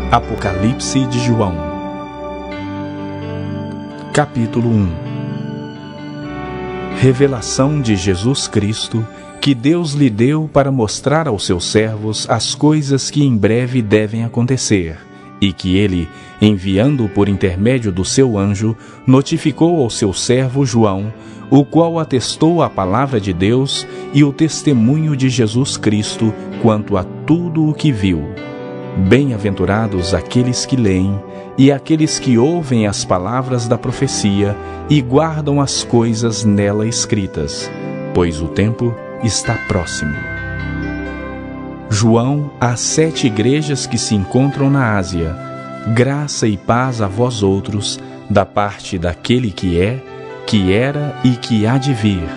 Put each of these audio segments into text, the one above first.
Apocalipse de João. Capítulo 1. Revelação de Jesus Cristo, que Deus lhe deu para mostrar aos seus servos as coisas que em breve devem acontecer, e que ele, enviando por intermédio do seu anjo, notificou ao seu servo João, o qual atestou a palavra de Deus e o testemunho de Jesus Cristo quanto a tudo o que viu. Bem-aventurados aqueles que leem e aqueles que ouvem as palavras da profecia e guardam as coisas nela escritas, pois o tempo está próximo. João, às 7 igrejas que se encontram na Ásia, graça e paz a vós outros, da parte daquele que é, que era e que há de vir,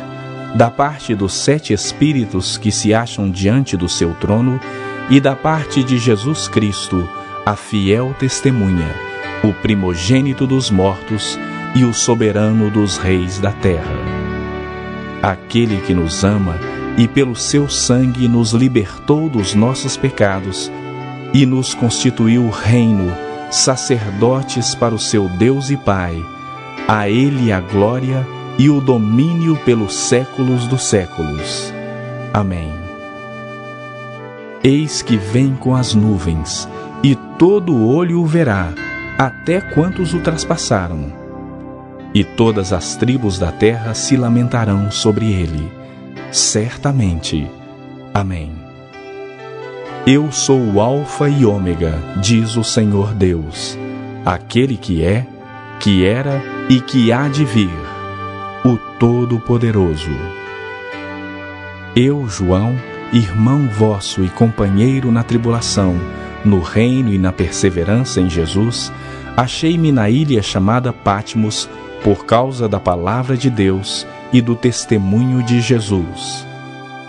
da parte dos 7 Espíritos que se acham diante do seu trono, e da parte de Jesus Cristo, a fiel testemunha, o primogênito dos mortos e o soberano dos reis da terra. Aquele que nos ama e pelo seu sangue nos libertou dos nossos pecados e nos constituiu reino, sacerdotes para o seu Deus e Pai. A ele a glória e o domínio pelos séculos dos séculos. Amém. Eis que vem com as nuvens, e todo olho o verá, até quantos o traspassaram. E todas as tribos da terra se lamentarão sobre ele. Certamente. Amém. Eu sou o Alfa e Ômega, diz o Senhor Deus, aquele que é, que era e que há de vir, o Todo-Poderoso. Eu, João, irmão vosso e companheiro na tribulação, no reino e na perseverança em Jesus, achei-me na ilha chamada Patmos por causa da palavra de Deus e do testemunho de Jesus.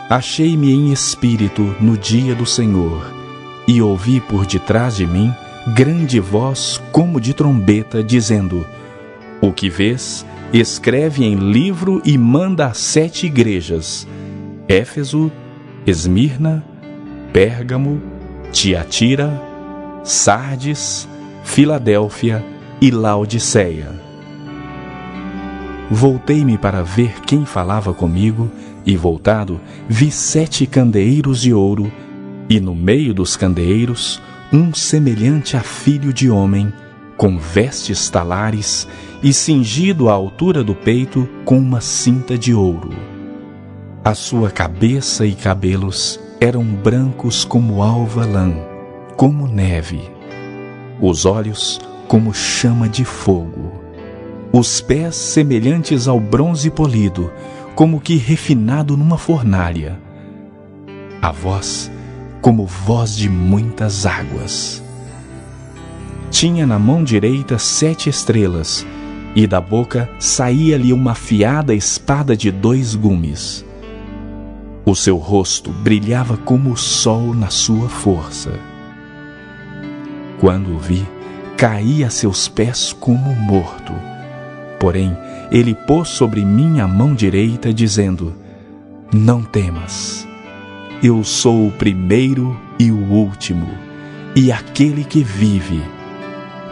Achei-me em espírito no dia do Senhor, e ouvi por detrás de mim grande voz como de trombeta, dizendo: O que vês, escreve em livro e manda às 7 igrejas: Éfeso, Esmirna, Pérgamo, Tiatira, Sardes, Filadélfia e Laodiceia. Voltei-me para ver quem falava comigo, e voltado, vi 7 candeeiros de ouro, e no meio dos candeeiros, um semelhante a filho de homem, com vestes talares, e cingido à altura do peito com uma cinta de ouro. A sua cabeça e cabelos eram brancos como alva lã, como neve. Os olhos como chama de fogo. Os pés semelhantes ao bronze polido, como que refinado numa fornalha. A voz como voz de muitas águas. Tinha na mão direita 7 estrelas, e da boca saía-lhe uma afiada espada de 2 gumes. O seu rosto brilhava como o sol na sua força. Quando o vi, caí a seus pés como morto. Porém, ele pôs sobre mim a mão direita, dizendo: Não temas. Eu sou o primeiro e o último, e aquele que vive.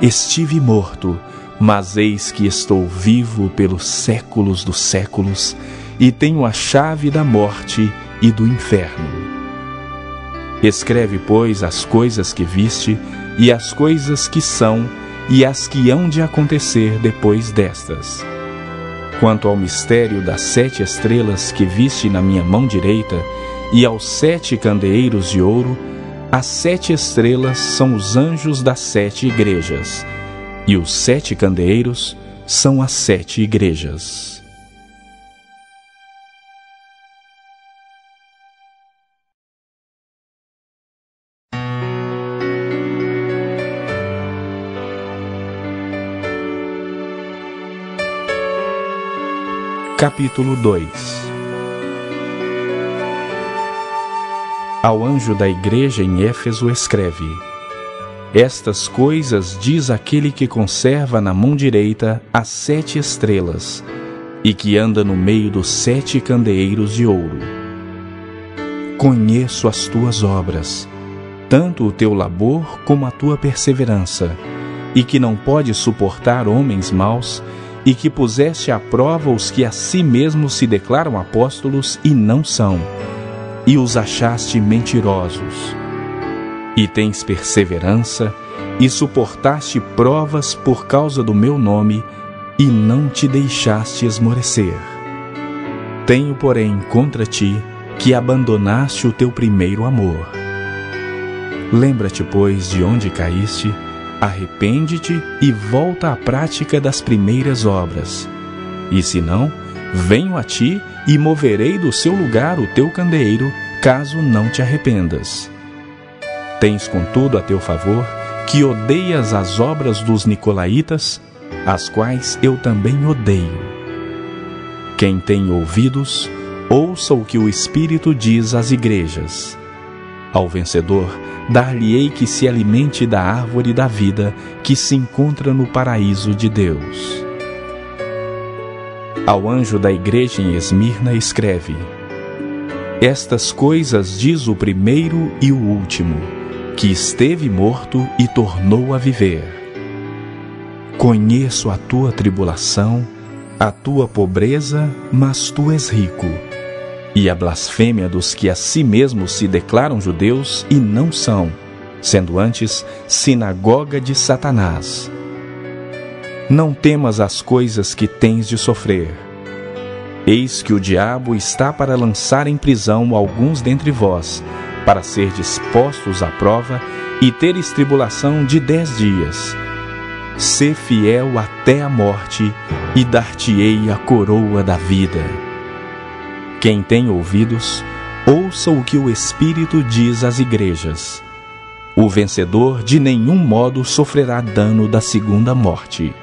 Estive morto, mas eis que estou vivo pelos séculos dos séculos, e tenho a chave da morte e do inferno. Escreve, pois, as coisas que viste, e as coisas que são, e as que hão de acontecer depois destas. Quanto ao mistério das 7 estrelas que viste na minha mão direita, e aos 7 candeeiros de ouro, as 7 estrelas são os anjos das 7 igrejas, e os 7 candeeiros são as 7 igrejas. Capítulo 2. Ao anjo da igreja em Éfeso escreve: Estas coisas diz aquele que conserva na mão direita as 7 estrelas, e que anda no meio dos 7 candeeiros de ouro. Conheço as tuas obras, tanto o teu labor como a tua perseverança, e que não podes suportar homens maus, e que puseste à prova os que a si mesmos se declaram apóstolos e não são, e os achaste mentirosos. E tens perseverança, e suportaste provas por causa do meu nome, e não te deixaste esmorecer. Tenho, porém, contra ti, que abandonaste o teu primeiro amor. Lembra-te, pois, de onde caíste, arrepende-te e volta à prática das primeiras obras. E se não, venho a ti e moverei do seu lugar o teu candeeiro, caso não te arrependas. Tens, contudo, a teu favor, que odeias as obras dos nicolaítas, as quais eu também odeio. Quem tem ouvidos, ouça o que o Espírito diz às igrejas. Ao vencedor, dar-lhe-ei que se alimente da árvore da vida que se encontra no paraíso de Deus. Ao anjo da igreja em Esmirna escreve: Estas coisas diz o primeiro e o último, que esteve morto e tornou a viver. Conheço a tua tribulação, a tua pobreza, mas tu és rico, e a blasfêmia dos que a si mesmos se declaram judeus e não são, sendo antes sinagoga de Satanás. Não temas as coisas que tens de sofrer. Eis que o diabo está para lançar em prisão alguns dentre vós, para serdes postos à prova e teres tribulação de 10 dias. Sê fiel até a morte, e dar-te-ei a coroa da vida. Quem tem ouvidos, ouça o que o Espírito diz às igrejas. O vencedor de nenhum modo sofrerá dano da segunda morte.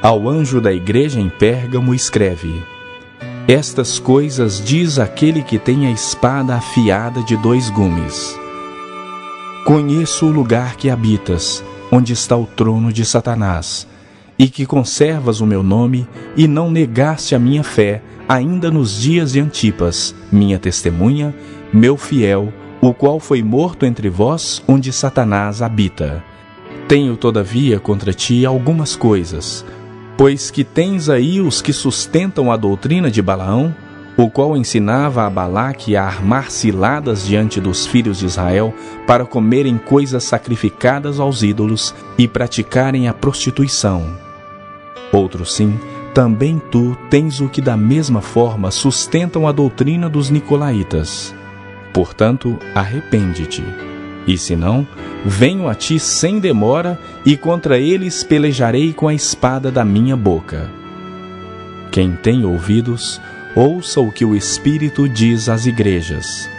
Ao anjo da igreja em Pérgamo escreve: Estas coisas diz aquele que tem a espada afiada de 2 gumes. Conheço o lugar que habitas, onde está o trono de Satanás, e que conservas o meu nome, e não negaste a minha fé, ainda nos dias de Antipas, minha testemunha, meu fiel, o qual foi morto entre vós, onde Satanás habita. Tenho, todavia, contra ti algumas coisas, pois que tens aí os que sustentam a doutrina de Balaão, o qual ensinava a Balaque a armar ciladas diante dos filhos de Israel para comerem coisas sacrificadas aos ídolos e praticarem a prostituição. Outro sim, também tu tens o que da mesma forma sustentam a doutrina dos nicolaítas. Portanto, arrepende-te. E se não, venho a ti sem demora, e contra eles pelejarei com a espada da minha boca. Quem tem ouvidos, ouça o que o Espírito diz às igrejas.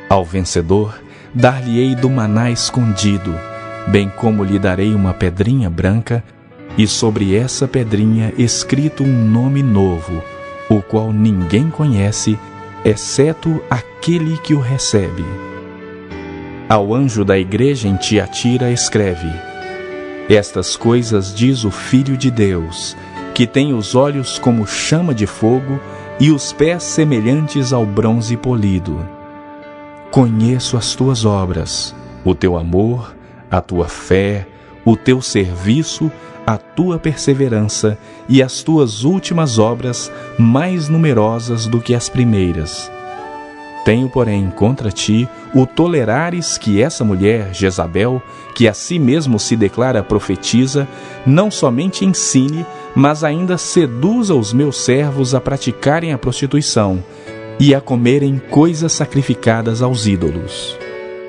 Ao vencedor, dar-lhe-ei do maná escondido, bem como lhe darei uma pedrinha branca, e sobre essa pedrinha escrito um nome novo, o qual ninguém conhece, exceto aquele que o recebe. Ao anjo da igreja em Tiatira escreve: Estas coisas diz o Filho de Deus, que tem os olhos como chama de fogo e os pés semelhantes ao bronze polido. Conheço as tuas obras, o teu amor, a tua fé, o teu serviço, a tua perseverança e as tuas últimas obras mais numerosas do que as primeiras. Tenho, porém, contra ti o tolerares que essa mulher, Jezabel, que a si mesmo se declara profetisa, não somente ensine, mas ainda seduza os meus servos a praticarem a prostituição e a comerem coisas sacrificadas aos ídolos.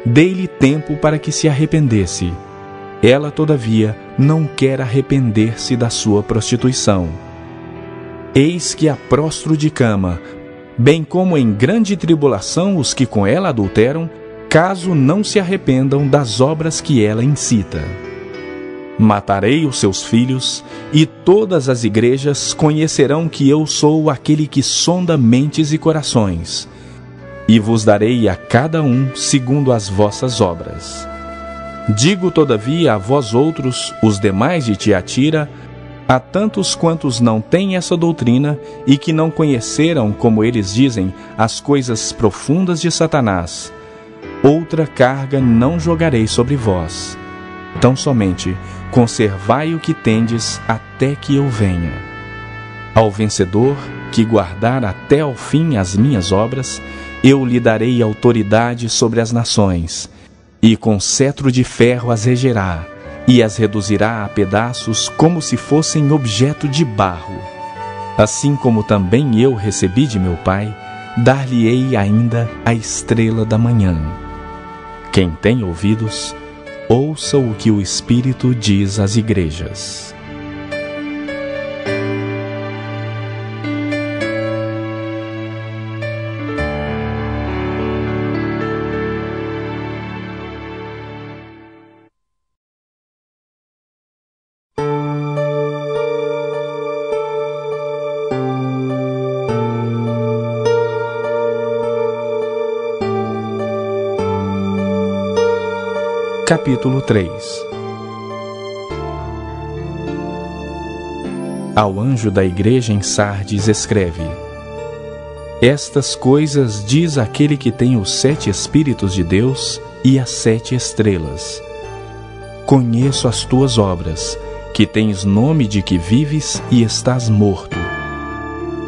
Dei-lhe tempo para que se arrependesse. Ela, todavia, não quer arrepender-se da sua prostituição. Eis que a prostro de cama, bem como em grande tribulação os que com ela adulteram, caso não se arrependam das obras que ela incita. Matarei os seus filhos, e todas as igrejas conhecerão que eu sou aquele que sonda mentes e corações, e vos darei a cada um segundo as vossas obras. Digo, todavia, a vós outros, os demais de Tiatira, a tantos quantos não têm essa doutrina e que não conheceram, como eles dizem, as coisas profundas de Satanás: outra carga não jogarei sobre vós. Tão somente conservai o que tendes até que eu venha. Ao vencedor, que guardar até ao fim as minhas obras, eu lhe darei autoridade sobre as nações, e com cetro de ferro as regerá, e as reduzirá a pedaços como se fossem objeto de barro. Assim como também eu recebi de meu Pai, dar-lhe-ei ainda a estrela da manhã. Quem tem ouvidos, ouça o que o Espírito diz às igrejas. Capítulo 3. Ao anjo da igreja em Sardes escreve: Estas coisas diz aquele que tem os 7 Espíritos de Deus e as 7 estrelas. Conheço as tuas obras, que tens nome de que vives e estás morto.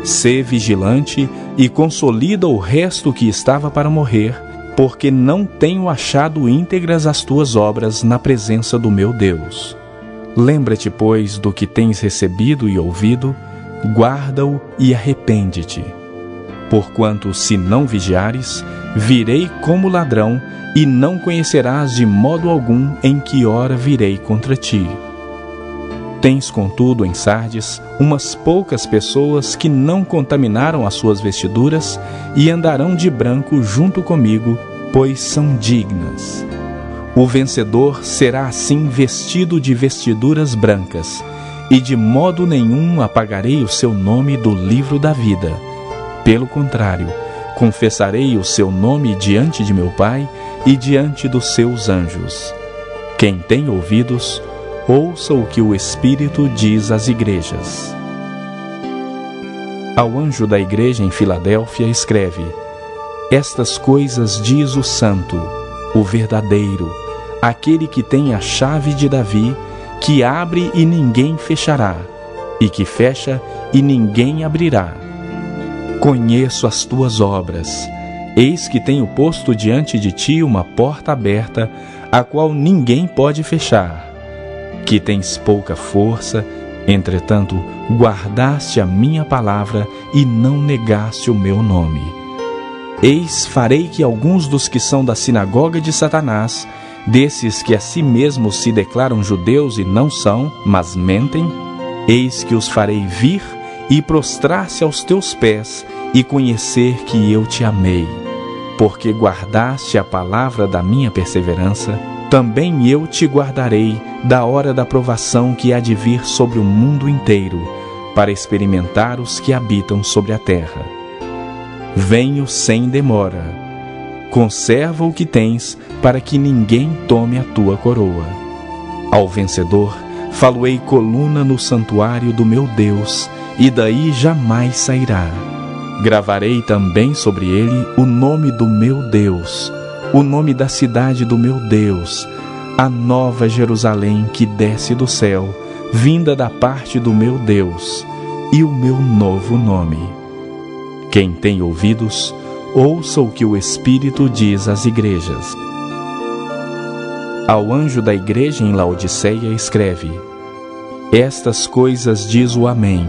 Sê vigilante e consolida o resto que estava para morrer, porque não tenho achado íntegras as tuas obras na presença do meu Deus. Lembra-te, pois, do que tens recebido e ouvido, guarda-o e arrepende-te. Porquanto, se não vigiares, virei como ladrão, e não conhecerás de modo algum em que hora virei contra ti. Tens, contudo, em Sardes, umas poucas pessoas que não contaminaram as suas vestiduras e andarão de branco junto comigo, pois são dignas. O vencedor será assim vestido de vestiduras brancas, e de modo nenhum apagarei o seu nome do livro da vida. Pelo contrário, confessarei o seu nome diante de meu Pai e diante dos seus anjos. Quem tem ouvidos, ouça o que o Espírito diz às igrejas. Ao anjo da igreja em Filadélfia escreve: Estas coisas diz o Santo, o verdadeiro, aquele que tem a chave de Davi, que abre e ninguém fechará, e que fecha e ninguém abrirá. Conheço as tuas obras. Eis que tenho posto diante de ti uma porta aberta, a qual ninguém pode fechar. Que tens pouca força, entretanto, guardaste a minha palavra e não negaste o meu nome. Eis, farei que alguns dos que são da sinagoga de Satanás, desses que a si mesmos se declaram judeus e não são, mas mentem, eis que os farei vir e prostrar-se aos teus pés e conhecer que eu te amei. Porque guardaste a palavra da minha perseverança, também eu te guardarei da hora da provação que há de vir sobre o mundo inteiro, para experimentar os que habitam sobre a terra. Venho sem demora. Conserva o que tens, para que ninguém tome a tua coroa. Ao vencedor, falo-ei coluna no santuário do meu Deus, e daí jamais sairá. Gravarei também sobre ele o nome do meu Deus, o nome da cidade do meu Deus, a nova Jerusalém que desce do céu, vinda da parte do meu Deus, e o meu novo nome. Quem tem ouvidos, ouça o que o Espírito diz às igrejas. Ao anjo da igreja em Laodiceia escreve: Estas coisas diz o Amém,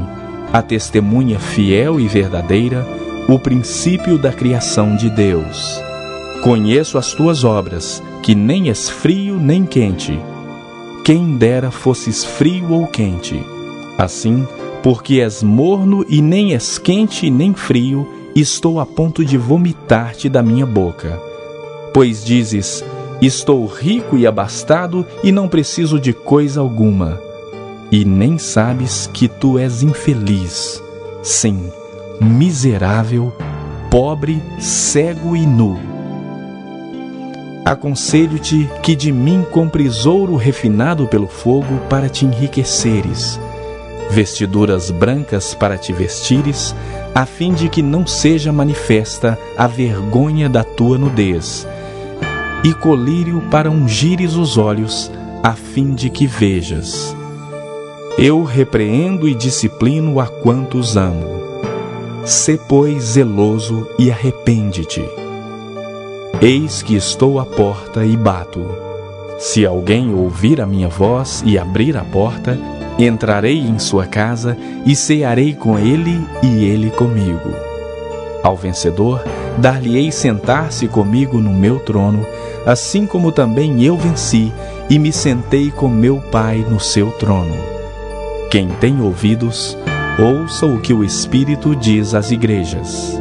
a testemunha fiel e verdadeira, o princípio da criação de Deus. Conheço as tuas obras, que nem és frio nem quente. Quem dera fosses frio ou quente. Assim, porque és morno e nem és quente nem frio, estou a ponto de vomitar-te da minha boca. Pois dizes: Estou rico e abastado e não preciso de coisa alguma. E nem sabes que tu és infeliz, sim, miserável, pobre, cego e nu. Aconselho-te que de mim compres ouro refinado pelo fogo para te enriqueceres, vestiduras brancas para te vestires, a fim de que não seja manifesta a vergonha da tua nudez, e colírio para ungires os olhos, a fim de que vejas. Eu repreendo e disciplino a quantos amo. Sê, pois, zeloso e arrepende-te. Eis que estou à porta e bato. Se alguém ouvir a minha voz e abrir a porta, entrarei em sua casa e cearei com ele e ele comigo. Ao vencedor, dar-lhe-ei sentar-se comigo no meu trono, assim como também eu venci e me sentei com meu Pai no seu trono. Quem tem ouvidos, ouça o que o Espírito diz às igrejas.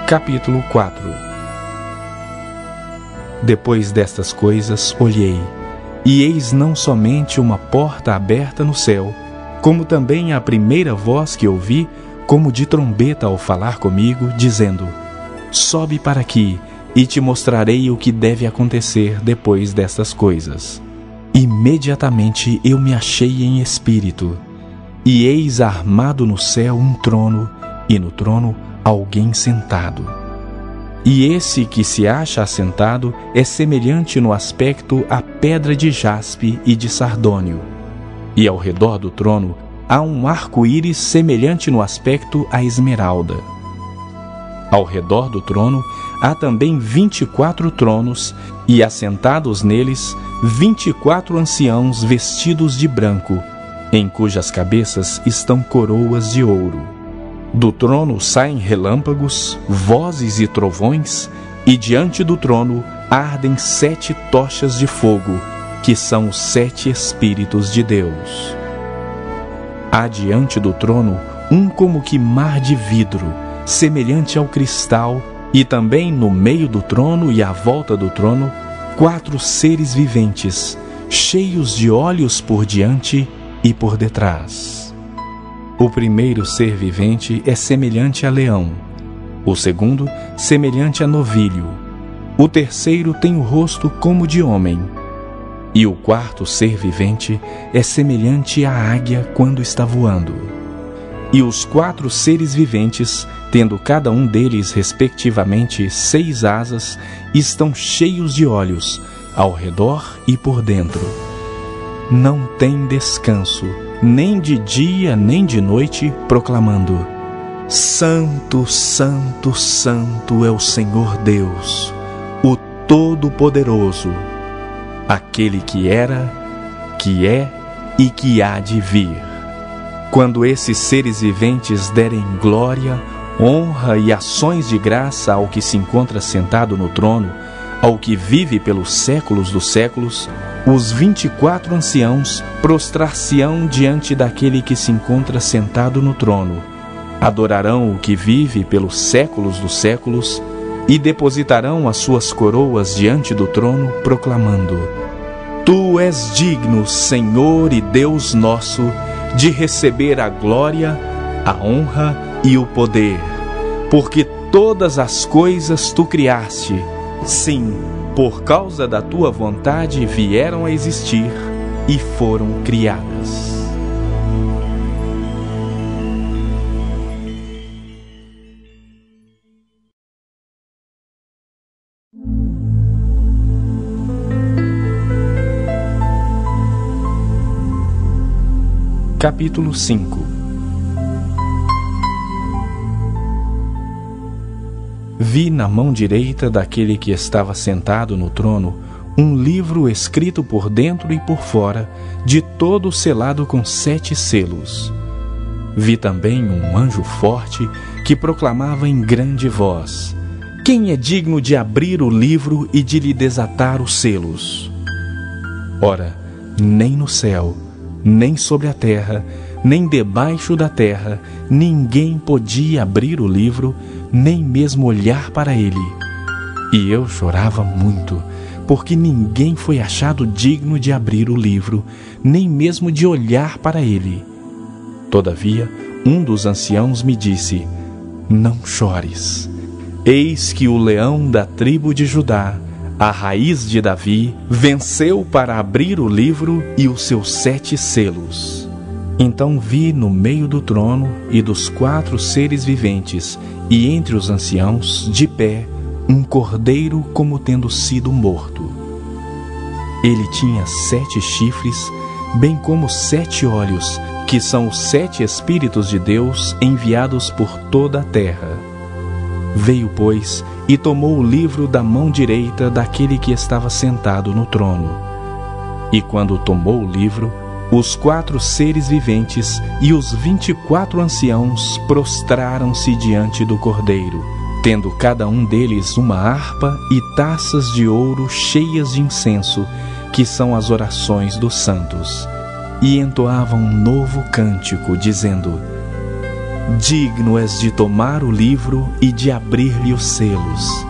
Capítulo 4. Depois destas coisas olhei, e eis não somente uma porta aberta no céu, como também a primeira voz que ouvi, como de trombeta ao falar comigo, dizendo: Sobe para aqui, e te mostrarei o que deve acontecer depois destas coisas. Imediatamente eu me achei em espírito, e eis armado no céu um trono, e no trono alguém sentado. E esse que se acha assentado é semelhante no aspecto à pedra de jaspe e de sardônio. E ao redor do trono há um arco-íris semelhante no aspecto à esmeralda. Ao redor do trono há também 24 tronos, e assentados neles 24 anciãos vestidos de branco, em cujas cabeças estão coroas de ouro. Do trono saem relâmpagos, vozes e trovões, e diante do trono ardem 7 tochas de fogo, que são os 7 Espíritos de Deus. Há diante do trono um como que mar de vidro, semelhante ao cristal, e também no meio do trono e à volta do trono, 4 seres viventes, cheios de olhos por diante e por detrás. O primeiro ser vivente é semelhante a leão, o segundo, semelhante a novilho, o terceiro tem o rosto como de homem, e o quarto ser vivente é semelhante à águia quando está voando. E os 4 seres viventes, tendo cada um deles respectivamente 6 asas, estão cheios de olhos, ao redor e por dentro. Não tem descanso, nem de dia nem de noite, proclamando: Santo, Santo, Santo é o Senhor Deus, o Todo-Poderoso, aquele que era, que é e que há de vir. Quando esses seres viventes derem glória, honra e ações de graça ao que se encontra sentado no trono, ao que vive pelos séculos dos séculos, os 24 anciãos prostrar-se-ão diante daquele que se encontra sentado no trono, adorarão o que vive pelos séculos dos séculos e depositarão as suas coroas diante do trono, proclamando: Tu és digno, Senhor e Deus nosso, de receber a glória, a honra e o poder, porque todas as coisas tu criaste, sim, por causa da tua vontade vieram a existir e foram criadas. Capítulo 5. Vi na mão direita daquele que estava sentado no trono um livro escrito por dentro e por fora, de todo selado com 7 selos. Vi também um anjo forte que proclamava em grande voz: Quem é digno de abrir o livro e de lhe desatar os selos? Ora, nem no céu, nem sobre a terra, nem debaixo da terra, ninguém podia abrir o livro, nem mesmo olhar para ele. E eu chorava muito, porque ninguém foi achado digno de abrir o livro, nem mesmo de olhar para ele. Todavia, um dos anciãos me disse: Não chores. Eis que o leão da tribo de Judá, a raiz de Davi, venceu para abrir o livro e os seus 7 selos. Então vi no meio do trono e dos 4 seres viventes, e entre os anciãos, de pé, um cordeiro como tendo sido morto. Ele tinha 7 chifres, bem como 7 olhos, que são os 7 Espíritos de Deus enviados por toda a terra. Veio, pois, e tomou o livro da mão direita daquele que estava sentado no trono. E quando tomou o livro, os 4 seres viventes e os 24 anciãos prostraram-se diante do Cordeiro, tendo cada um deles uma harpa e taças de ouro cheias de incenso, que são as orações dos santos, e entoavam um novo cântico, dizendo: Digno és de tomar o livro e de abrir-lhe os selos,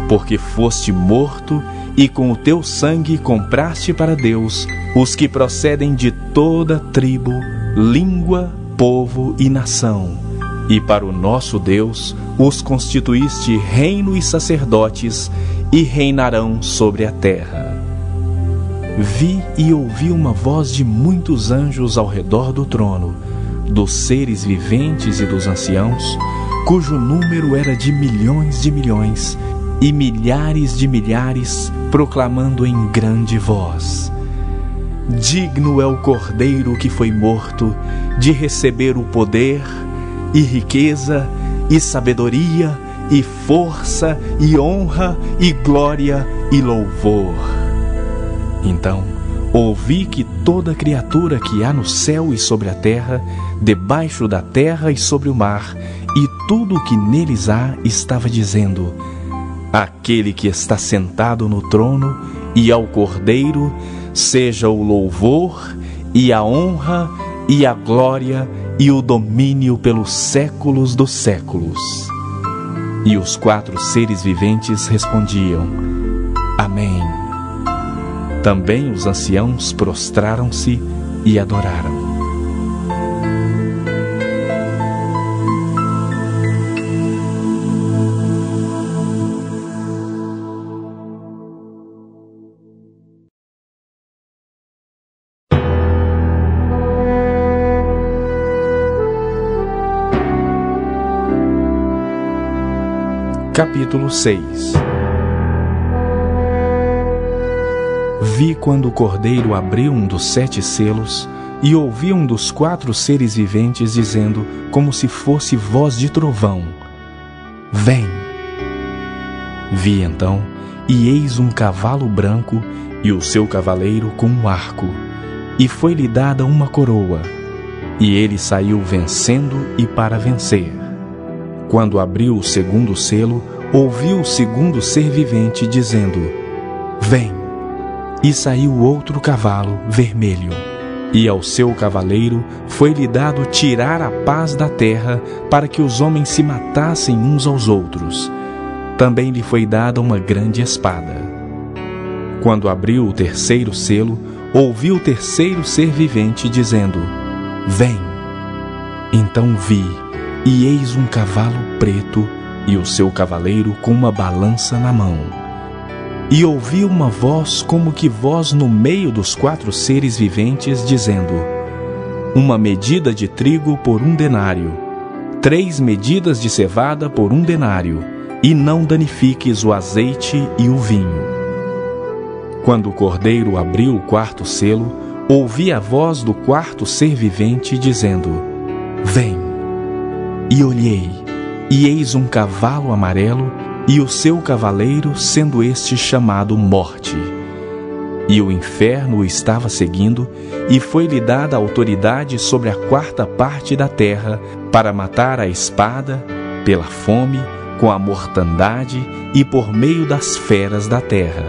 porque foste morto e com o teu sangue compraste para Deus os que procedem de toda tribo, língua, povo e nação, e para o nosso Deus os constituíste reino e sacerdotes, e reinarão sobre a terra. Vi e ouvi uma voz de muitos anjos ao redor do trono, dos seres viventes e dos anciãos, cujo número era de milhões e milhares de milhares, proclamando em grande voz: Digno é o Cordeiro que foi morto de receber o poder, e riqueza, e sabedoria, e força, e honra, e glória, e louvor. Então ouvi que toda criatura que há no céu e sobre a terra, debaixo da terra e sobre o mar, e tudo o que neles há, estava dizendo: Aquele que está sentado no trono e ao Cordeiro, seja o louvor, e a honra, e a glória, e o domínio pelos séculos dos séculos. E os 4 seres viventes respondiam: Amém. Também os anciãos prostraram-se e adoraram. Capítulo 6. Vi quando o Cordeiro abriu um dos 7 selos, e ouvi um dos 4 seres viventes dizendo, como se fosse voz de trovão: Vem! Vi então, e eis um cavalo branco, e o seu cavaleiro com um arco, e foi-lhe dada uma coroa, e ele saiu vencendo e para vencer. Quando abriu o 2º selo, ouvi o 2º ser vivente dizendo: Vem! E saiu outro cavalo vermelho, e ao seu cavaleiro foi-lhe dado tirar a paz da terra, para que os homens se matassem uns aos outros. Também lhe foi dada uma grande espada. Quando abriu o 3º selo, ouvi o 3º ser vivente dizendo: Vem! Então vi, e eis um cavalo preto, e o seu cavaleiro com uma balança na mão. E ouvi uma voz como que voz no meio dos 4 seres viventes, dizendo: Uma medida de trigo por 1 denário, 3 medidas de cevada por 1 denário, e não danifiques o azeite e o vinho. Quando o Cordeiro abriu o 4º selo, ouvi a voz do 4º ser vivente, dizendo: Vem! E olhei, e eis um cavalo amarelo, e o seu cavaleiro, sendo este chamado Morte. E o inferno o estava seguindo, e foi-lhe dada autoridade sobre a 4ª parte da terra, para matar a espada, pela fome, com a mortandade e por meio das feras da terra.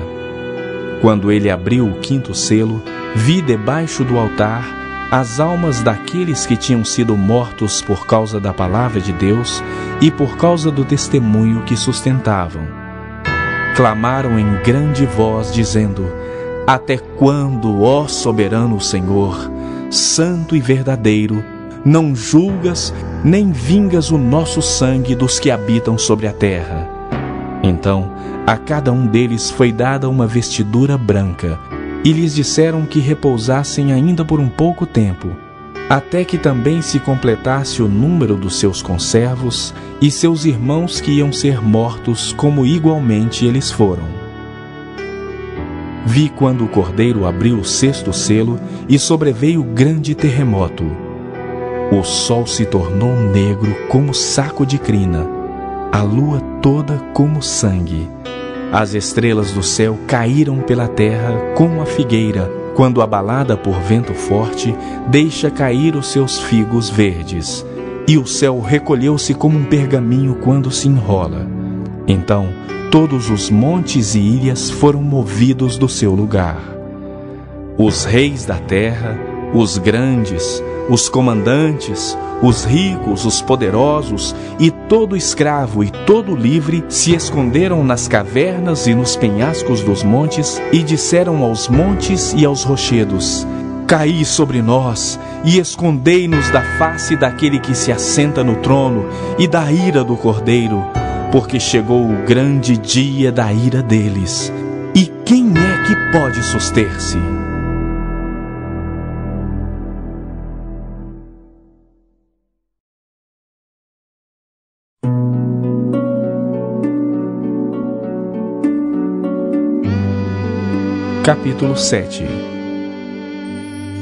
Quando ele abriu o 5º selo, vi debaixo do altar as almas daqueles que tinham sido mortos por causa da palavra de Deus e por causa do testemunho que sustentavam. Clamaram em grande voz, dizendo: Até quando, ó soberano Senhor, santo e verdadeiro, não julgas nem vingas o nosso sangue dos que habitam sobre a terra? Então, a cada um deles foi dada uma vestidura branca, e lhes disseram que repousassem ainda por um pouco tempo, até que também se completasse o número dos seus conservos e seus irmãos que iam ser mortos, como igualmente eles foram. Vi quando o cordeiro abriu o 6º selo e sobreveio grande terremoto. O sol se tornou negro como saco de crina, a lua toda como sangue. As estrelas do céu caíram pela terra como a figueira, quando abalada por vento forte, deixa cair os seus figos verdes. E o céu recolheu-se como um pergaminho quando se enrola. Então, todos os montes e ilhas foram movidos do seu lugar. Os reis da terra, os grandes, os comandantes, os ricos, os poderosos, e todo escravo e todo livre se esconderam nas cavernas e nos penhascos dos montes e disseram aos montes e aos rochedos: Caí sobre nós e escondei-nos da face daquele que se assenta no trono e da ira do Cordeiro, porque chegou o grande dia da ira deles. E quem é que pode suster-se? Capítulo 7.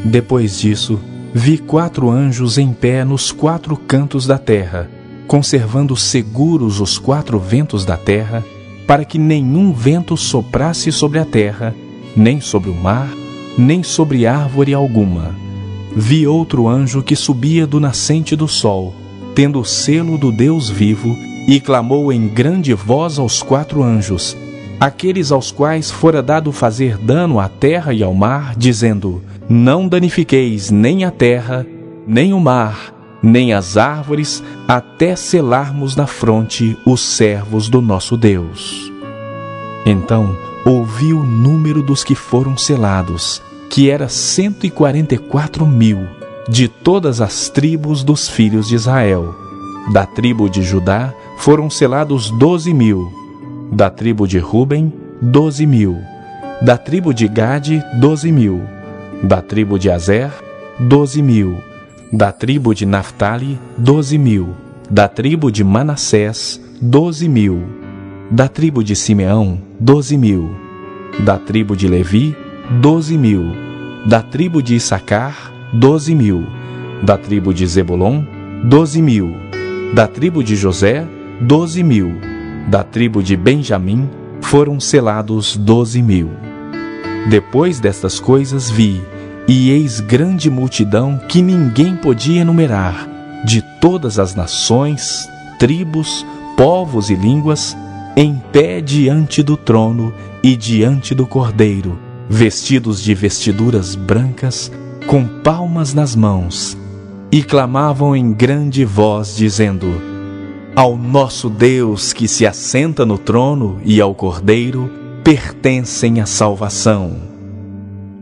Depois disso, vi 4 anjos em pé nos 4 cantos da terra, conservando seguros os 4 ventos da terra, para que nenhum vento soprasse sobre a terra, nem sobre o mar, nem sobre árvore alguma. Vi outro anjo que subia do nascente do sol, tendo o selo do Deus vivo, e clamou em grande voz aos 4 anjos, aqueles aos quais fora dado fazer dano à terra e ao mar, dizendo: Não danifiqueis nem a terra, nem o mar, nem as árvores, até selarmos na fronte os servos do nosso Deus. Então ouvi o número dos que foram selados, que era 144.000, de todas as tribos dos filhos de Israel. Da tribo de Judá foram selados 12.000, da tribo de Ruben, 12.000, da tribo de Gade, 12.000, da tribo de Azer, 12.000, da tribo de Naftali, 12.000, da tribo de Manassés, 12.000, da tribo de Simeão, 12.000, da tribo de Levi, 12.000, da tribo de Issacar, 12.000, da tribo de Zebulon, 12.000, da tribo de José, 12.000, da tribo de Benjamim foram selados 12.000. Depois destas coisas vi, e eis grande multidão que ninguém podia enumerar, de todas as nações, tribos, povos e línguas, em pé diante do trono e diante do Cordeiro, vestidos de vestiduras brancas, com palmas nas mãos, e clamavam em grande voz, dizendo: Ao nosso Deus que se assenta no trono e ao Cordeiro pertencem a salvação.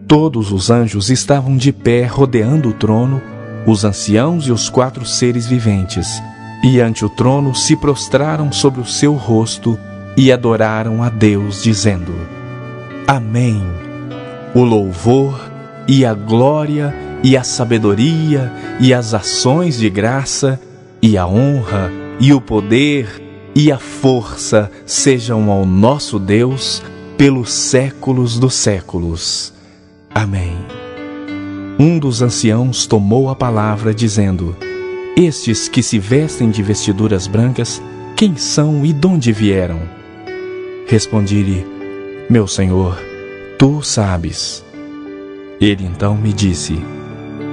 Todos os anjos estavam de pé rodeando o trono, os anciãos e os 4 seres viventes, e ante o trono se prostraram sobre o seu rosto e adoraram a Deus, dizendo: Amém. O louvor e a glória e a sabedoria e as ações de graça e a honra e o poder e a força sejam ao nosso Deus pelos séculos dos séculos. Amém. Um dos anciãos tomou a palavra, dizendo: Estes que se vestem de vestiduras brancas, quem são e donde vieram? Respondi-lhe: Meu Senhor, tu sabes. Ele então me disse: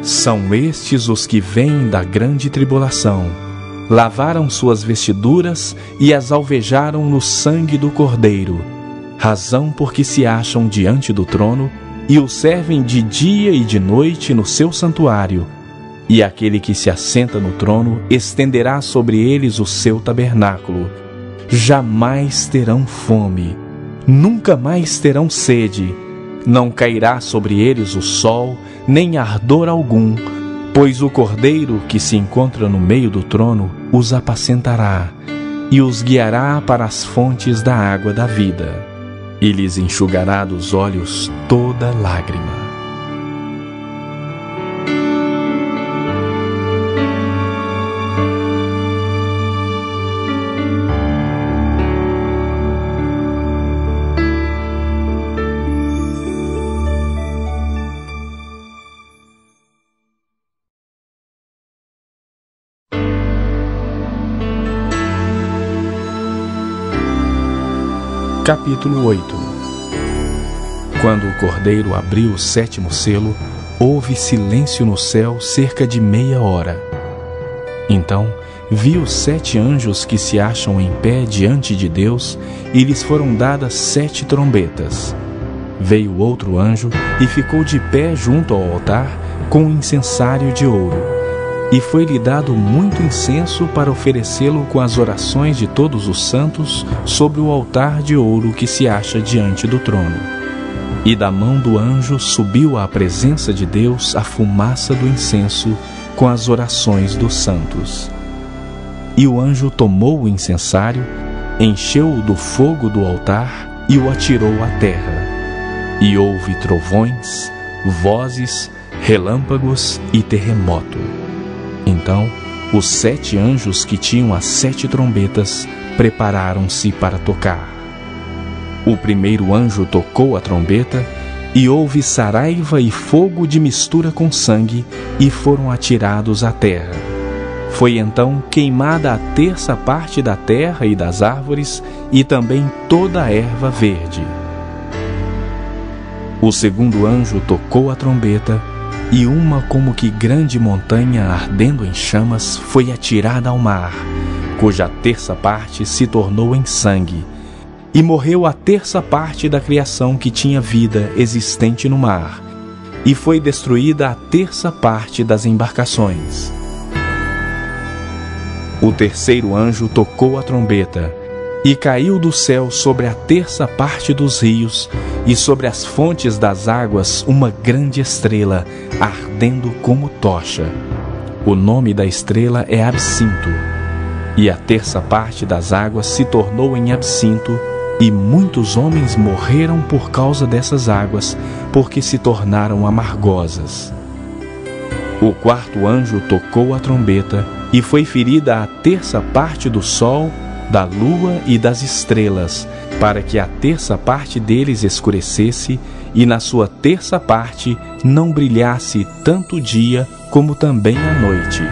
São estes os que vêm da grande tribulação, lavaram suas vestiduras e as alvejaram no sangue do Cordeiro, razão porque se acham diante do trono e o servem de dia e de noite no seu santuário, e aquele que se assenta no trono estenderá sobre eles o seu tabernáculo. Jamais terão fome, nunca mais terão sede, não cairá sobre eles o sol, nem ardor algum, pois o Cordeiro que se encontra no meio do trono os apacentará, e os guiará para as fontes da água da vida, e lhes enxugará dos olhos toda lágrima. Capítulo 8. Quando o Cordeiro abriu o 7º selo, houve silêncio no céu cerca de meia hora. Então vi os 7 anjos que se acham em pé diante de Deus, e lhes foram dadas 7 trombetas. Veio outro anjo e ficou de pé junto ao altar com um incensário de ouro. E foi-lhe dado muito incenso para oferecê-lo com as orações de todos os santos sobre o altar de ouro que se acha diante do trono. E da mão do anjo subiu à presença de Deus a fumaça do incenso com as orações dos santos. E o anjo tomou o incensário, encheu-o do fogo do altar e o atirou à terra. E houve trovões, vozes, relâmpagos e terremoto. Então, os 7 anjos que tinham as 7 trombetas prepararam-se para tocar. O primeiro anjo tocou a trombeta, e houve saraiva e fogo de mistura com sangue, e foram atirados à terra. Foi então queimada a 1/3 parte da terra e das árvores, e também toda a erva verde. O segundo anjo tocou a trombeta, e uma como que grande montanha ardendo em chamas foi atirada ao mar, cuja 1/3 parte se tornou em sangue, e morreu a 1/3 parte da criação que tinha vida existente no mar, e foi destruída a 1/3 parte das embarcações. O terceiro anjo tocou a trombeta, e caiu do céu sobre a 1/3 parte dos rios e sobre as fontes das águas uma grande estrela, ardendo como tocha. O nome da estrela é Absinto. E a 1/3 parte das águas se tornou em absinto, e muitos homens morreram por causa dessas águas, porque se tornaram amargosas. O quarto anjo tocou a trombeta, e foi ferida a 1/3 parte do sol, da lua e das estrelas, para que a 1/3 parte deles escurecesse, e na sua 1/3 parte não brilhasse tanto o dia como também a noite.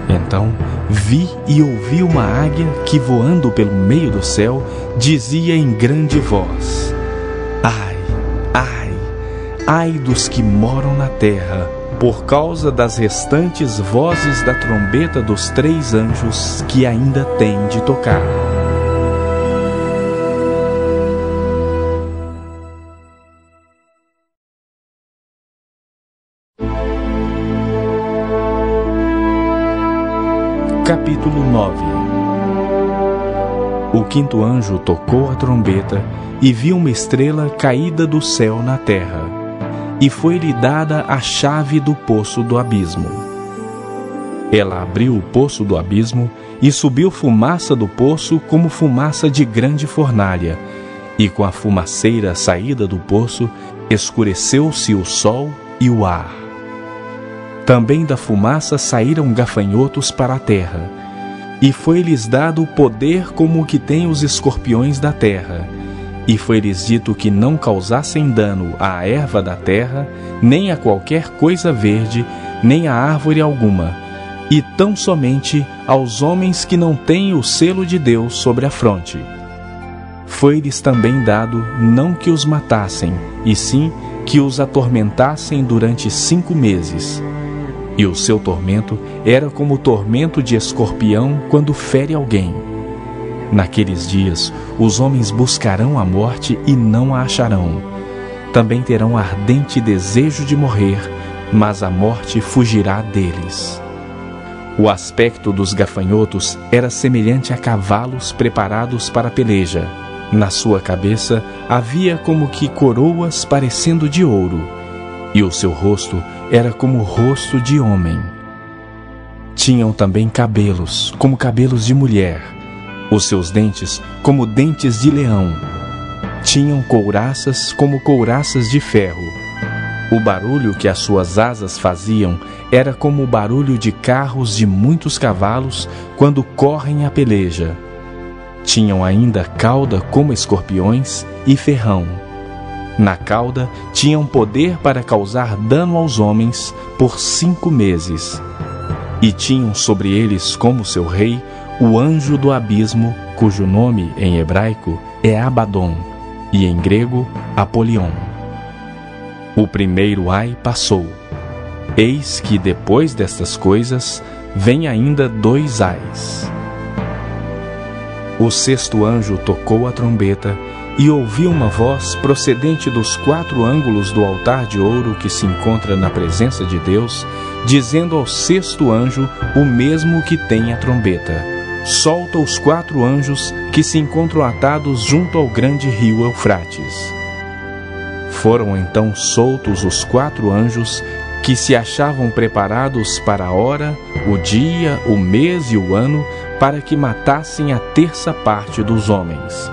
Então vi e ouvi uma águia que, voando pelo meio do céu, dizia em grande voz: Ai, ai, ai dos que moram na terra, por causa das restantes vozes da trombeta dos 3 anjos que ainda têm de tocar. Capítulo 9. O quinto anjo tocou a trombeta, e viu uma estrela caída do céu na terra, e foi-lhe dada a chave do poço do abismo. Ela abriu o poço do abismo, e subiu fumaça do poço como fumaça de grande fornalha, e com a fumaceira saída do poço, escureceu-se o sol e o ar. Também da fumaça saíram gafanhotos para a terra, e foi-lhes dado poder como o que tem os escorpiões da terra, e foi-lhes dito que não causassem dano à erva da terra, nem a qualquer coisa verde, nem a árvore alguma, e tão somente aos homens que não têm o selo de Deus sobre a fronte. Foi-lhes também dado não que os matassem, e sim que os atormentassem durante 5 meses. E o seu tormento era como o tormento de escorpião quando fere alguém. Naqueles dias, os homens buscarão a morte e não a acharão. Também terão ardente desejo de morrer, mas a morte fugirá deles. O aspecto dos gafanhotos era semelhante a cavalos preparados para a peleja. Na sua cabeça havia como que coroas parecendo de ouro, e o seu rosto era como o rosto de homem. Tinham também cabelos, como cabelos de mulher, Os seus dentes como dentes de leão. Tinham couraças como couraças de ferro. O barulho que as suas asas faziam era como o barulho de carros de muitos cavalos quando correm a peleja. Tinham ainda cauda como escorpiões e ferrão. Na cauda tinham poder para causar dano aos homens por 5 meses. E tinham sobre eles como seu rei o anjo do abismo, cujo nome em hebraico é Abaddon e em grego Apolion. O primeiro ai passou. Eis que depois destas coisas vem ainda 2 ais. O 6º anjo tocou a trombeta e ouvi uma voz procedente dos 4 ângulos do altar de ouro que se encontra na presença de Deus, dizendo ao 6º anjo, o mesmo que tem a trombeta: solta os 4 anjos que se encontram atados junto ao grande rio Eufrates. Foram então soltos os 4 anjos que se achavam preparados para a hora, o dia, o mês e o ano, para que matassem a 1/3 parte dos homens.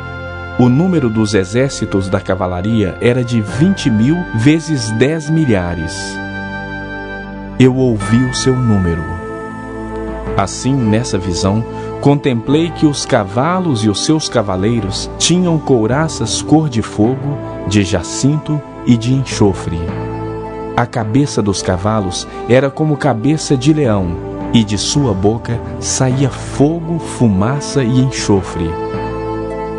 O número dos exércitos da cavalaria era de 20.000 vezes 10 milhares. Eu ouvi o seu número. Assim, nessa visão, contemplei que os cavalos e os seus cavaleiros tinham couraças cor de fogo, de jacinto e de enxofre. A cabeça dos cavalos era como cabeça de leão, e de sua boca saía fogo, fumaça e enxofre.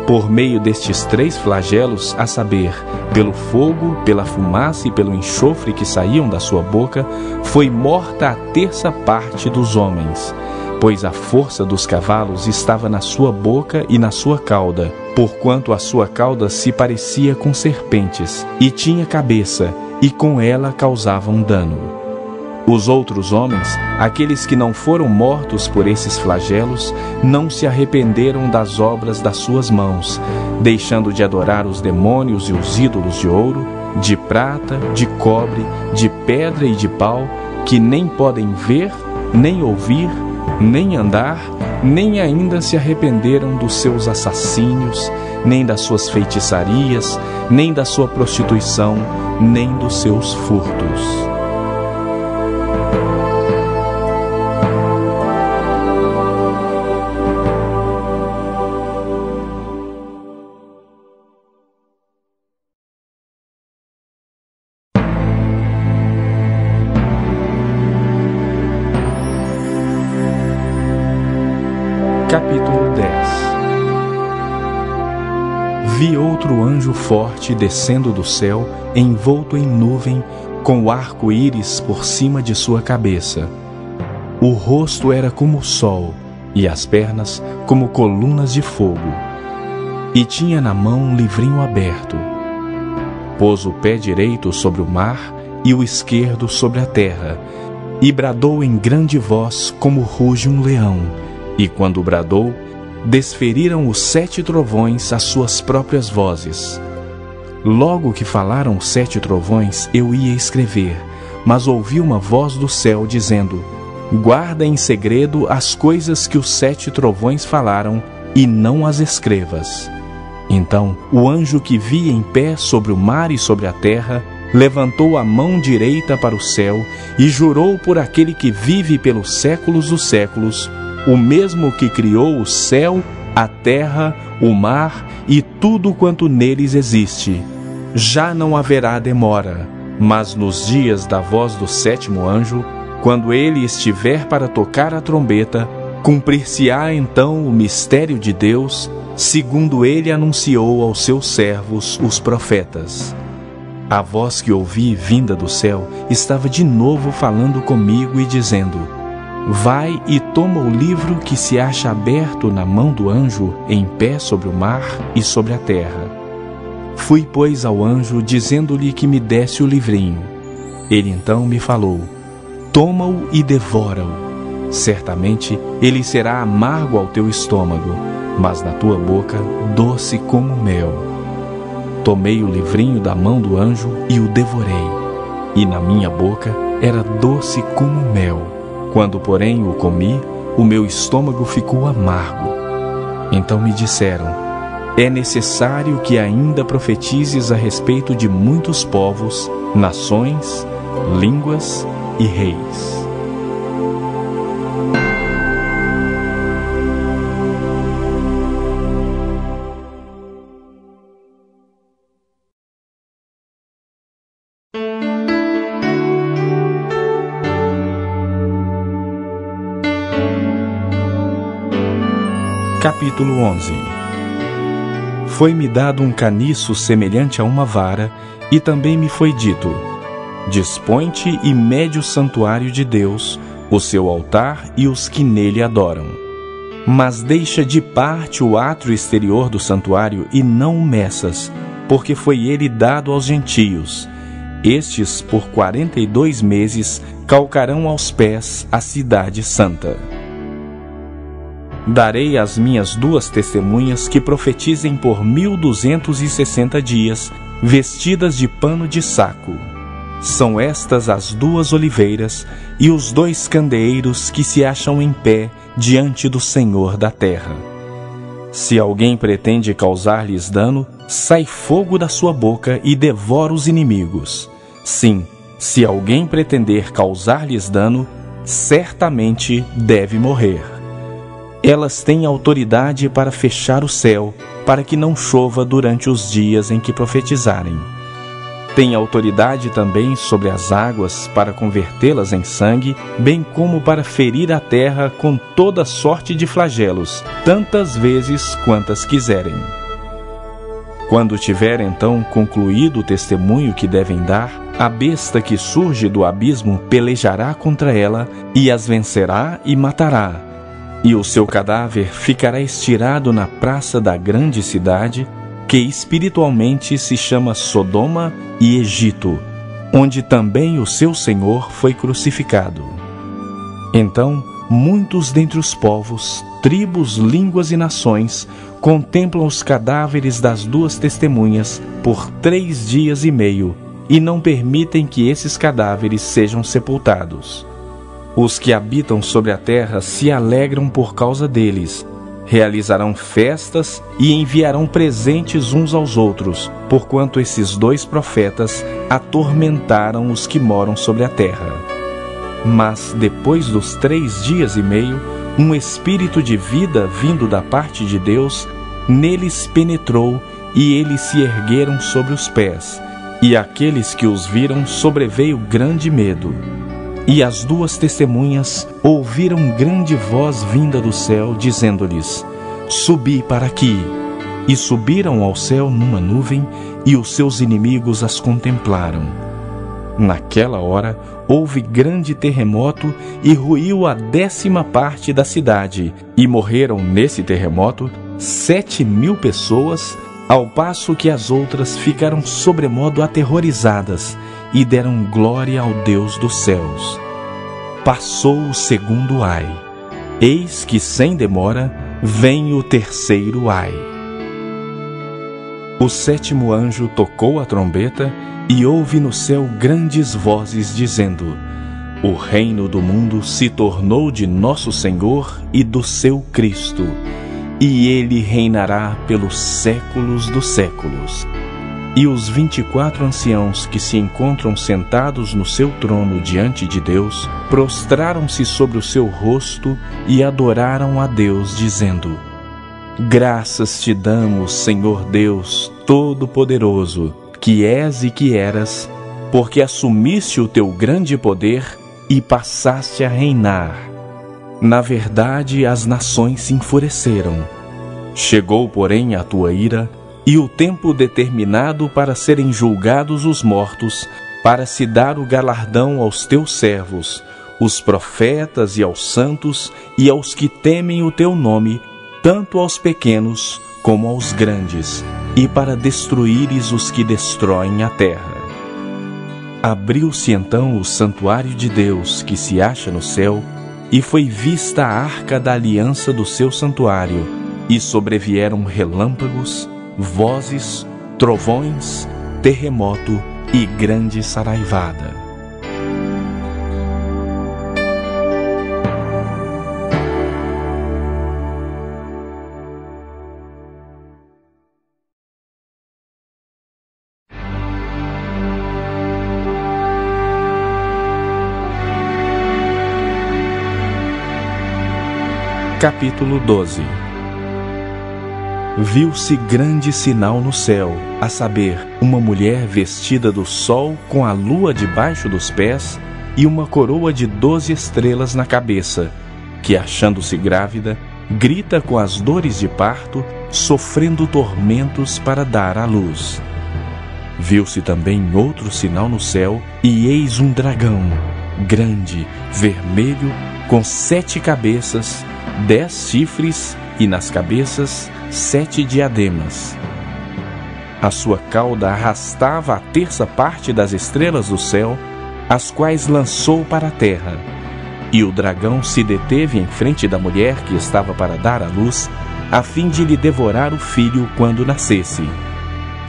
Por meio destes 3 flagelos, a saber, pelo fogo, pela fumaça e pelo enxofre que saíam da sua boca, foi morta a 1/3 parte dos homens, pois a força dos cavalos estava na sua boca e na sua cauda, porquanto a sua cauda se parecia com serpentes, e tinha cabeça, e com ela causavam dano. Os outros homens, aqueles que não foram mortos por esses flagelos, não se arrependeram das obras das suas mãos, deixando de adorar os demônios e os ídolos de ouro, de prata, de cobre, de pedra e de pau, que nem podem ver, nem ouvir, nem andar, nem ainda se arrependeram dos seus assassínios, nem das suas feitiçarias, nem da sua prostituição, nem dos seus furtos. Capítulo 10. Vi outro anjo forte descendo do céu, envolto em nuvem, com o arco-íris por cima de sua cabeça. O rosto era como o sol, e as pernas como colunas de fogo. E tinha na mão um livrinho aberto. Pôs o pé direito sobre o mar e o esquerdo sobre a terra, e bradou em grande voz como ruge um leão. E quando bradou, desferiram os 7 trovões as suas próprias vozes. Logo que falaram os 7 trovões, eu ia escrever, mas ouvi uma voz do céu dizendo: guarda em segredo as coisas que os 7 trovões falaram, e não as escrevas. Então o anjo que vi em pé sobre o mar e sobre a terra levantou a mão direita para o céu e jurou por aquele que vive pelos séculos dos séculos, o mesmo que criou o céu, a terra, o mar e tudo quanto neles existe. Já não haverá demora, mas nos dias da voz do 7º anjo, quando ele estiver para tocar a trombeta, cumprir-se-á então o mistério de Deus, segundo ele anunciou aos seus servos, os profetas. A voz que ouvi vinda do céu estava de novo falando comigo e dizendo: vai e toma o livro que se acha aberto na mão do anjo, em pé sobre o mar e sobre a terra. Fui, pois, ao anjo, dizendo-lhe que me desse o livrinho. Ele então me falou: toma-o e devora-o. Certamente ele será amargo ao teu estômago, mas na tua boca doce como mel. Tomei o livrinho da mão do anjo e o devorei, e na minha boca era doce como mel. Quando, porém, o comi, o meu estômago ficou amargo. Então me disseram: é necessário que ainda profetizes a respeito de muitos povos, nações, línguas e reis. Capítulo 11. Foi-me dado um caniço semelhante a uma vara, e também me foi dito: dispõe-te e mede o santuário de Deus, o seu altar e os que nele adoram. Mas deixa de parte o átrio exterior do santuário e não o meças, porque foi ele dado aos gentios. Estes, por 42 meses, calcarão aos pés a cidade santa. Darei às minhas 2 testemunhas que profetizem por 1260 dias, vestidas de pano de saco. São estas as 2 oliveiras e os 2 candeeiros que se acham em pé diante do Senhor da terra. Se alguém pretende causar-lhes dano, sai fogo da sua boca e devora os inimigos. Sim, se alguém pretender causar-lhes dano, certamente deve morrer. Elas têm autoridade para fechar o céu, para que não chova durante os dias em que profetizarem. Têm autoridade também sobre as águas para convertê-las em sangue, bem como para ferir a terra com toda sorte de flagelos, tantas vezes quantas quiserem. Quando tiver então concluído o testemunho que devem dar, a besta que surge do abismo pelejará contra ela e as vencerá e matará. E o seu cadáver ficará estirado na praça da grande cidade, que espiritualmente se chama Sodoma e Egito, onde também o seu Senhor foi crucificado. Então, muitos dentre os povos, tribos, línguas e nações contemplam os cadáveres das 2 testemunhas por 3 dias e meio, e não permitem que esses cadáveres sejam sepultados. Os que habitam sobre a terra se alegram por causa deles, realizarão festas e enviarão presentes uns aos outros, porquanto esses 2 profetas atormentaram os que moram sobre a terra. Mas depois dos 3 dias e meio, um espírito de vida vindo da parte de Deus neles penetrou, e eles se ergueram sobre os pés, e àqueles que os viram sobreveio grande medo. E as 2 testemunhas ouviram grande voz vinda do céu, dizendo-lhes: subi para aqui. E subiram ao céu numa nuvem, e os seus inimigos as contemplaram. Naquela hora houve grande terremoto, e ruiu a 10ª parte da cidade, e morreram nesse terremoto 7.000 pessoas, ao passo que as outras ficaram sobremodo aterrorizadas, e deram glória ao Deus dos céus. Passou o 2º ai. Eis que, sem demora, vem o 3º ai. O 7º anjo tocou a trombeta, e houve no céu grandes vozes dizendo: o reino do mundo se tornou de nosso Senhor e do seu Cristo, e ele reinará pelos séculos dos séculos. E os 24 anciãos que se encontram sentados no seu trono diante de Deus, prostraram-se sobre o seu rosto e adoraram a Deus, dizendo: graças te damos, Senhor Deus Todo-Poderoso, que és e que eras, porque assumiste o teu grande poder e passaste a reinar. Na verdade, as nações se enfureceram. Chegou, porém, a tua ira, e o tempo determinado para serem julgados os mortos, para se dar o galardão aos teus servos, os profetas e aos santos, e aos que temem o teu nome, tanto aos pequenos como aos grandes, e para destruíres os que destroem a terra. Abriu-se então o santuário de Deus, que se acha no céu, e foi vista a arca da aliança do seu santuário, e sobrevieram relâmpagos, vozes, trovões, terremoto e grande saraivada. Capítulo 12. Viu-se grande sinal no céu, a saber, uma mulher vestida do sol com a lua debaixo dos pés e uma coroa de 12 estrelas na cabeça, que, achando-se grávida, grita com as dores de parto, sofrendo tormentos para dar à luz. Viu-se também outro sinal no céu, e eis um dragão, grande, vermelho, com 7 cabeças, 10 chifres, e nas cabeças 7 diademas. A sua cauda arrastava a terça parte das estrelas do céu, as quais lançou para a terra. E o dragão se deteve em frente da mulher que estava para dar à luz, a fim de lhe devorar o filho quando nascesse.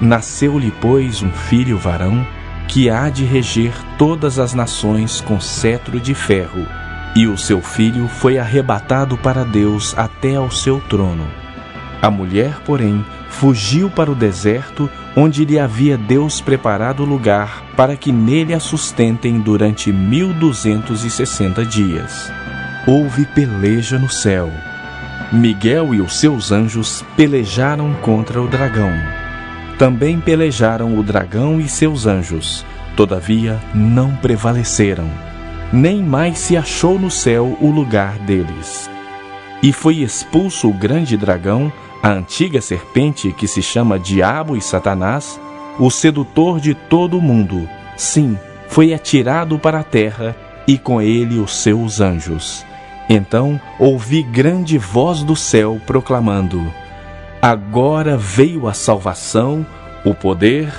Nasceu-lhe, pois, um filho varão, que há de reger todas as nações com cetro de ferro, e o seu filho foi arrebatado para Deus até ao seu trono. A mulher, porém, fugiu para o deserto, onde lhe havia Deus preparado lugar para que nele a sustentem durante 1260 dias. Houve peleja no céu. Miguel e os seus anjos pelejaram contra o dragão. Também pelejaram o dragão e seus anjos, todavia não prevaleceram. Nem mais se achou no céu o lugar deles. E foi expulso o grande dragão, a antiga serpente que se chama Diabo e Satanás, o sedutor de todo o mundo. Sim, foi atirado para a terra, e com ele os seus anjos. Então ouvi grande voz do céu proclamando: Agora veio a salvação, o poder,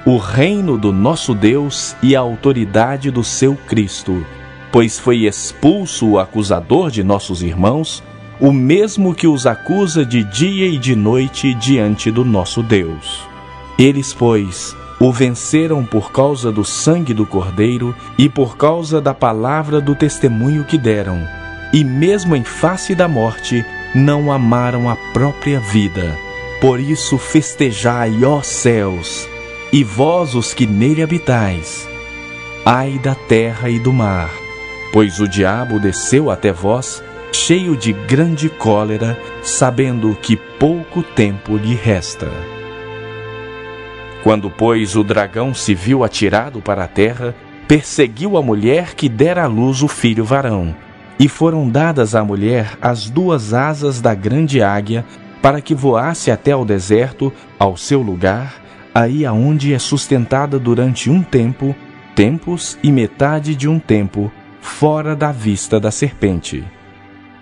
o reino do nosso Deus e a autoridade do seu Cristo, pois foi expulso o acusador de nossos irmãos, o mesmo que os acusa de dia e de noite diante do nosso Deus. Eles, pois, o venceram por causa do sangue do Cordeiro e por causa da palavra do testemunho que deram, e mesmo em face da morte, não amaram a própria vida. Por isso festejai, ó céus, e vós os que nele habitais. Ai da terra e do mar, pois o diabo desceu até vós, cheio de grande cólera, sabendo que pouco tempo lhe resta. Quando, pois, o dragão se viu atirado para a terra, perseguiu a mulher que dera à luz o filho varão, e foram dadas à mulher as 2 asas da grande águia, para que voasse até ao deserto, ao seu lugar, aí aonde é sustentada durante um tempo, tempos e metade de um tempo, fora da vista da serpente.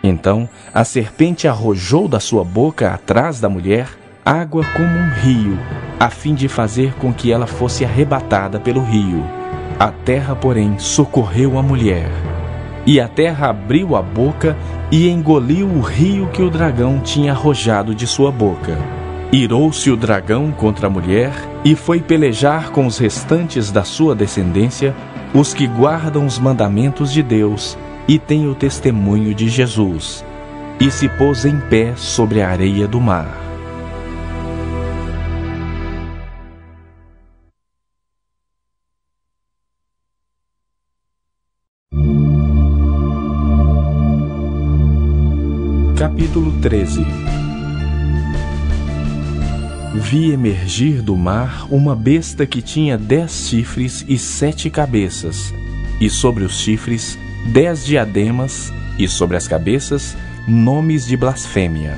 Então a serpente arrojou da sua boca atrás da mulher água como um rio, a fim de fazer com que ela fosse arrebatada pelo rio. A terra, porém, socorreu a mulher. E a terra abriu a boca e engoliu o rio que o dragão tinha arrojado de sua boca. Irou-se o dragão contra a mulher e foi pelejar com os restantes da sua descendência, os que guardam os mandamentos de Deus e têm o testemunho de Jesus, e se pôs em pé sobre a areia do mar. Capítulo 13. Vi emergir do mar uma besta que tinha 10 chifres e 7 cabeças, e sobre os chifres 10 diademas, e sobre as cabeças nomes de blasfêmia.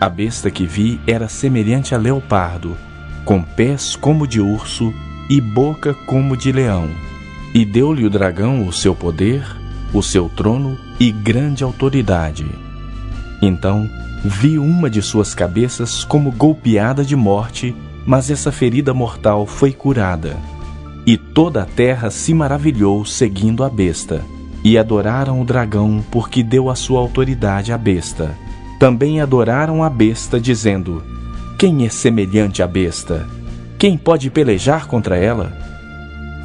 A besta que vi era semelhante a leopardo, com pés como de urso e boca como de leão. E deu-lhe o dragão o seu poder, o seu trono e grande autoridade. Então vi uma de suas cabeças como golpeada de morte, mas essa ferida mortal foi curada. E toda a terra se maravilhou seguindo a besta, e adoraram o dragão porque deu a sua autoridade à besta. Também adoraram a besta, dizendo: Quem é semelhante à besta? Quem pode pelejar contra ela?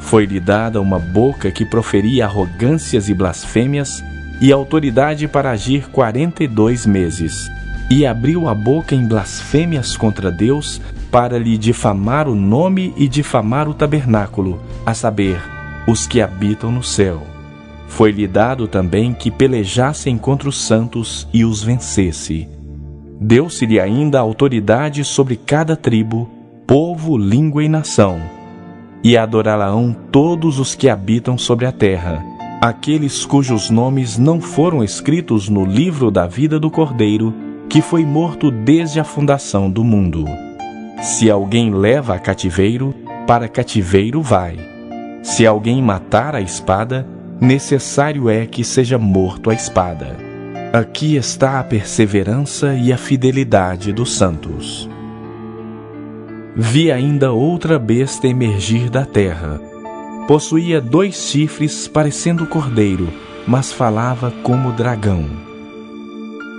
Foi-lhe dada uma boca que proferia arrogâncias e blasfêmias, e autoridade para agir 42 meses. E abriu a boca em blasfêmias contra Deus, para lhe difamar o nome e difamar o tabernáculo, a saber, os que habitam no céu. Foi-lhe dado também que pelejasse contra os santos e os vencesse. Deu-se-lhe ainda autoridade sobre cada tribo, povo, língua e nação. E adorá-la-ão todos os que habitam sobre a terra, aqueles cujos nomes não foram escritos no livro da vida do Cordeiro, que foi morto desde a fundação do mundo. Se alguém leva a cativeiro, para cativeiro vai. Se alguém matar a espada, necessário é que seja morto a espada. Aqui está a perseverança e a fidelidade dos santos. Vi ainda outra besta emergir da terra. Possuía 2 chifres parecendo cordeiro, mas falava como dragão.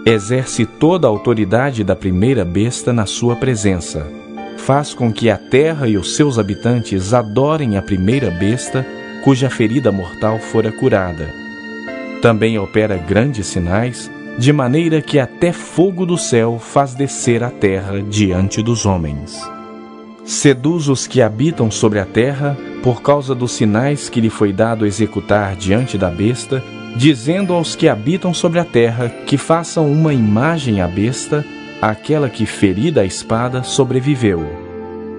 Exerce toda a autoridade da primeira besta na sua presença. Faz com que a terra e os seus habitantes adorem a primeira besta, cuja ferida mortal fora curada. Também opera grandes sinais, de maneira que até fogo do céu faz descer a terra diante dos homens. Seduz os que habitam sobre a terra, por causa dos sinais que lhe foi dado executar diante da besta, dizendo aos que habitam sobre a terra que façam uma imagem à besta, aquela que, ferida a espada, sobreviveu.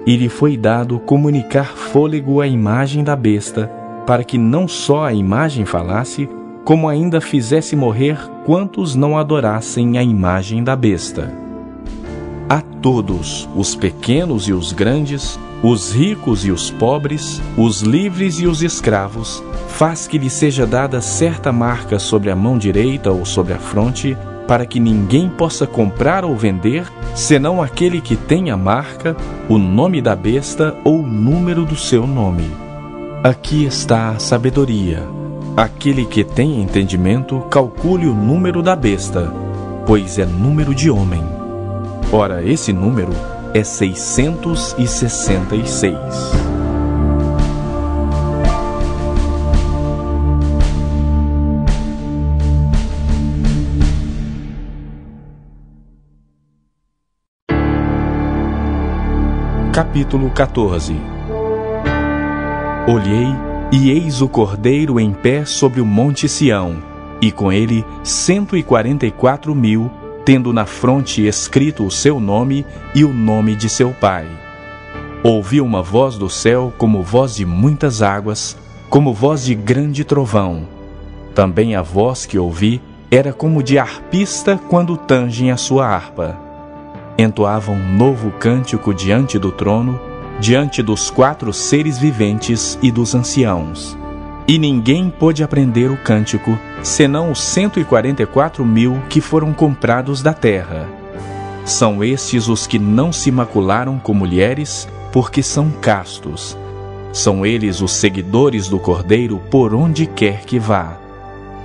E lhe foi dado comunicar fôlego à imagem da besta, para que não só a imagem falasse, como ainda fizesse morrer quantos não adorassem a imagem da besta. A todos, os pequenos e os grandes, os ricos e os pobres, os livres e os escravos, faz que lhe seja dada certa marca sobre a mão direita ou sobre a fronte, para que ninguém possa comprar ou vender, senão aquele que tem a marca, o nome da besta ou o número do seu nome. Aqui está a sabedoria. Aquele que tem entendimento, calcule o número da besta, pois é número de homem. Ora, esse número é 666. Capítulo 14. Olhei, e eis o Cordeiro em pé sobre o monte Sião, e com ele 144.000, tendo na fronte escrito o seu nome e o nome de seu pai. Ouvi uma voz do céu como voz de muitas águas, como voz de grande trovão. Também a voz que ouvi era como de harpista quando tangem a sua harpa. Entoava um novo cântico diante do trono, diante dos 4 seres viventes e dos anciãos. E ninguém pôde aprender o cântico, senão os 144.000 que foram comprados da terra. São estes os que não se macularam com mulheres, porque são castos. São eles os seguidores do Cordeiro por onde quer que vá.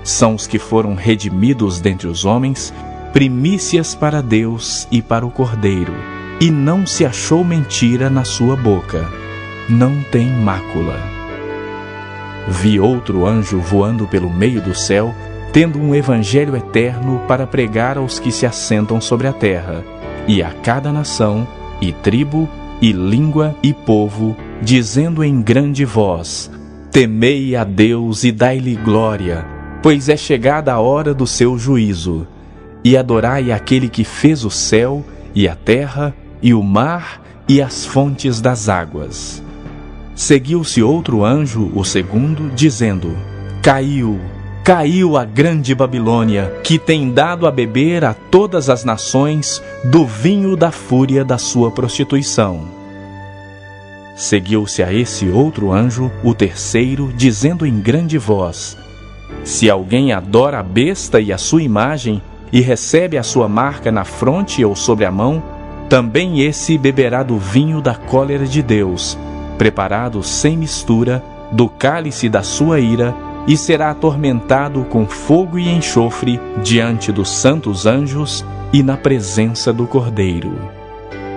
São os que foram redimidos dentre os homens, primícias para Deus e para o Cordeiro, e não se achou mentira na sua boca. Não tem mácula. Vi outro anjo voando pelo meio do céu, tendo um evangelho eterno para pregar aos que se assentam sobre a terra, e a cada nação, e tribo, e língua, e povo, dizendo em grande voz: Temei a Deus e dai-lhe glória, pois é chegada a hora do seu juízo. E adorai aquele que fez o céu, e a terra, e o mar, e as fontes das águas. Seguiu-se outro anjo, o segundo, dizendo: Caiu, caiu a grande Babilônia, que tem dado a beber a todas as nações do vinho da fúria da sua prostituição. Seguiu-se a esse outro anjo, o terceiro, dizendo em grande voz: Se alguém adora a besta e a sua imagem, e recebe a sua marca na fronte ou sobre a mão, também esse beberá do vinho da cólera de Deus, preparado sem mistura, do cálice da sua ira, e será atormentado com fogo e enxofre diante dos santos anjos e na presença do Cordeiro.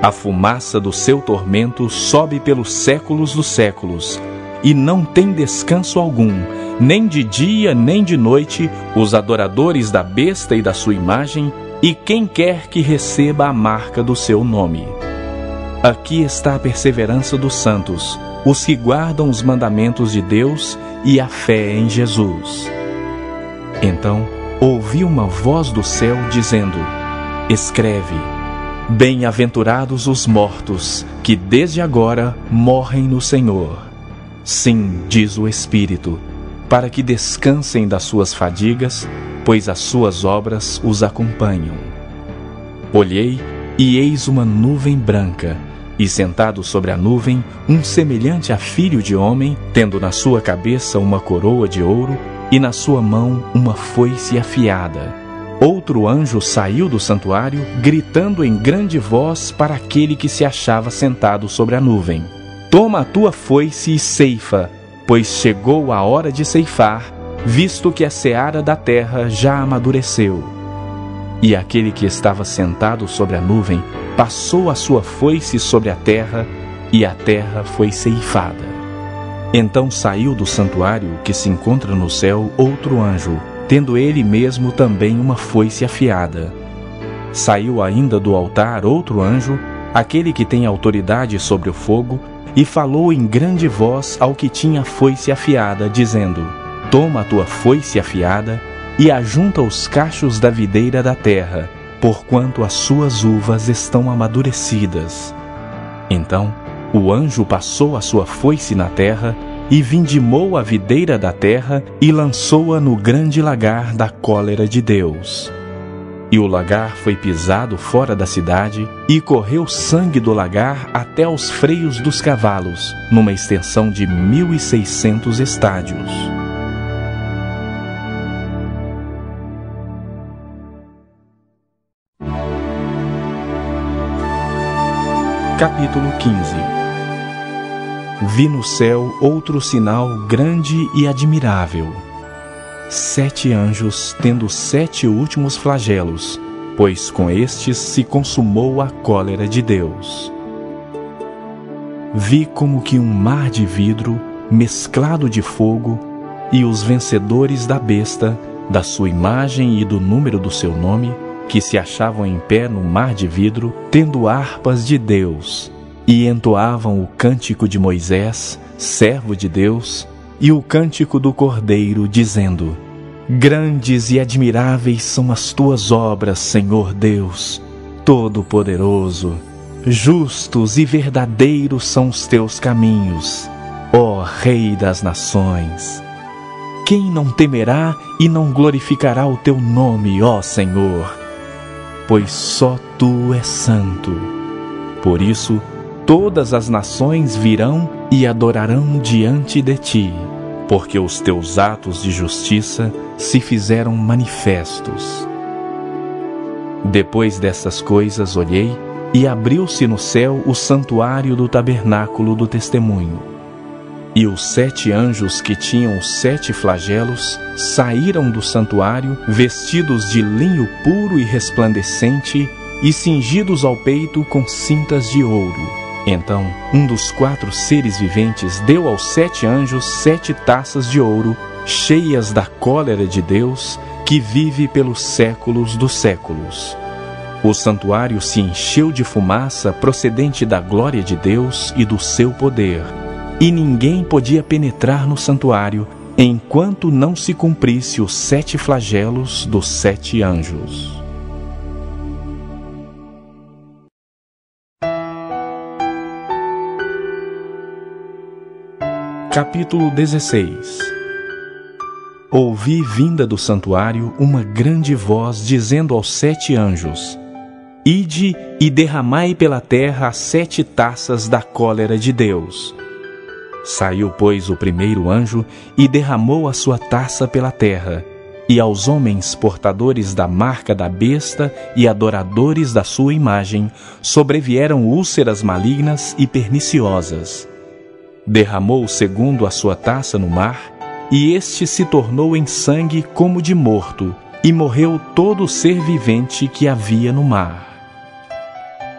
A fumaça do seu tormento sobe pelos séculos dos séculos, e não tem descanso algum, nem de dia nem de noite, os adoradores da besta e da sua imagem, e quem quer que receba a marca do seu nome. Aqui está a perseverança dos santos, os que guardam os mandamentos de Deus e a fé em Jesus. Então ouvi uma voz do céu dizendo: Escreve: Bem-aventurados os mortos, que desde agora morrem no Senhor. Sim, diz o Espírito, para que descansem das suas fadigas, pois as suas obras os acompanham. Olhei, e eis uma nuvem branca, e sentado sobre a nuvem, um semelhante a filho de homem, tendo na sua cabeça uma coroa de ouro, e na sua mão uma foice afiada. Outro anjo saiu do santuário, gritando em grande voz para aquele que se achava sentado sobre a nuvem: Toma a tua foice e ceifa, pois chegou a hora de ceifar, visto que a seara da terra já amadureceu. E aquele que estava sentado sobre a nuvem passou a sua foice sobre a terra, e a terra foi ceifada. Então saiu do santuário que se encontra no céu outro anjo, tendo ele mesmo também uma foice afiada. Saiu ainda do altar outro anjo, aquele que tem autoridade sobre o fogo, e falou em grande voz ao que tinha a foice afiada, dizendo: Toma a tua foice afiada e ajunta os cachos da videira da terra, porquanto as suas uvas estão amadurecidas. Então o anjo passou a sua foice na terra, e vindimou a videira da terra, e lançou-a no grande lagar da cólera de Deus. E o lagar foi pisado fora da cidade, e correu sangue do lagar até aos freios dos cavalos, numa extensão de 1.600 estádios. Capítulo 15. Vi no céu outro sinal grande e admirável: 7 anjos tendo 7 últimos flagelos, pois com estes se consumou a cólera de Deus. Vi como que um mar de vidro mesclado de fogo, e os vencedores da besta, da sua imagem e do número do seu nome, que se achavam em pé no mar de vidro, tendo harpas de Deus, e entoavam o cântico de Moisés, servo de Deus, e o cântico do Cordeiro, dizendo: Grandes e admiráveis são as tuas obras, Senhor Deus, Todo-Poderoso. Justos e verdadeiros são os teus caminhos, ó Rei das nações. Quem não temerá e não glorificará o teu nome, ó Senhor? Pois só tu és santo. Por isso, todas as nações virão e adorarão diante de ti, porque os teus atos de justiça se fizeram manifestos. Depois destas coisas olhei, e abriu-se no céu o santuário do tabernáculo do testemunho. E os 7 anjos que tinham os 7 flagelos saíram do santuário, vestidos de linho puro e resplandecente, e cingidos ao peito com cintas de ouro. Então um dos 4 seres viventes deu aos 7 anjos 7 taças de ouro, cheias da cólera de Deus, que vive pelos séculos dos séculos. O santuário se encheu de fumaça procedente da glória de Deus e do seu poder, e ninguém podia penetrar no santuário, enquanto não se cumprisse os 7 flagelos dos 7 anjos. Capítulo 16. Ouvi vinda do santuário uma grande voz dizendo aos 7 anjos: Ide e derramai pela terra as 7 taças da cólera de Deus. Saiu, pois, o primeiro anjo e derramou a sua taça pela terra, e aos homens portadores da marca da besta e adoradores da sua imagem sobrevieram úlceras malignas e perniciosas. Derramou o segundo a sua taça no mar, e este se tornou em sangue como de morto, e morreu todo o ser vivente que havia no mar.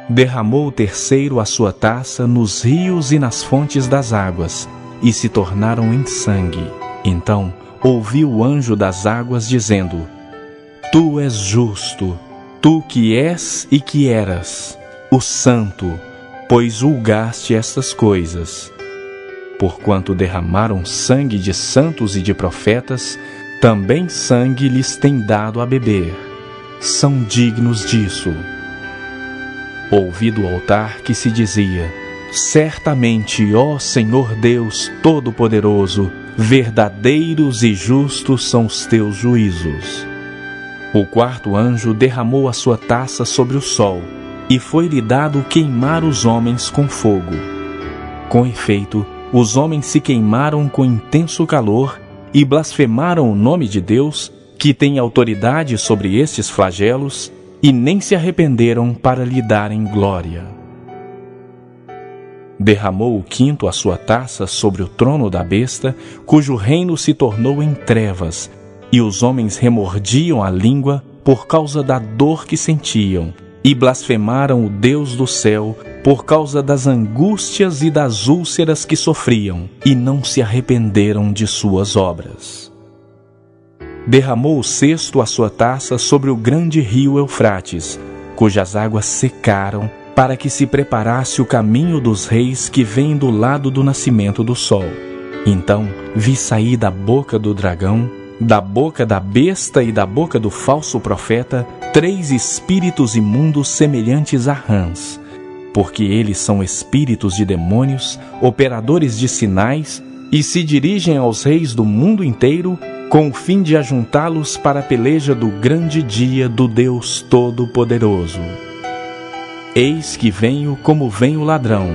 Derramou o terceiro a sua taça nos rios e nas fontes das águas, e se tornaram em sangue. Então ouvi o anjo das águas dizendo: Tu és justo, tu que és e que eras, o santo, pois julgaste estas coisas. Porquanto derramaram sangue de santos e de profetas, também sangue lhes tem dado a beber. São dignos disso. Ouvi do altar que se dizia: certamente, ó Senhor Deus Todo-Poderoso, verdadeiros e justos são os teus juízos. O quarto anjo derramou a sua taça sobre o sol, e foi-lhe dado queimar os homens com fogo. Com efeito, os homens se queimaram com intenso calor e blasfemaram o nome de Deus, que tem autoridade sobre estes flagelos, e nem se arrependeram para lhe darem glória. Derramou o quinto a sua taça sobre o trono da besta, cujo reino se tornou em trevas, e os homens remordiam a língua por causa da dor que sentiam, e blasfemaram o Deus do céu por causa das angústias e das úlceras que sofriam, e não se arrependeram de suas obras. Derramou o sexto a sua taça sobre o grande rio Eufrates, cujas águas secaram, para que se preparasse o caminho dos reis que vêm do lado do nascimento do sol. Então vi sair da boca do dragão, da boca da besta e da boca do falso profeta, 3 espíritos imundos semelhantes a rãs, porque eles são espíritos de demônios, operadores de sinais, e se dirigem aos reis do mundo inteiro, com o fim de ajuntá-los para a peleja do grande dia do Deus Todo-Poderoso. Eis que venho como vem o ladrão.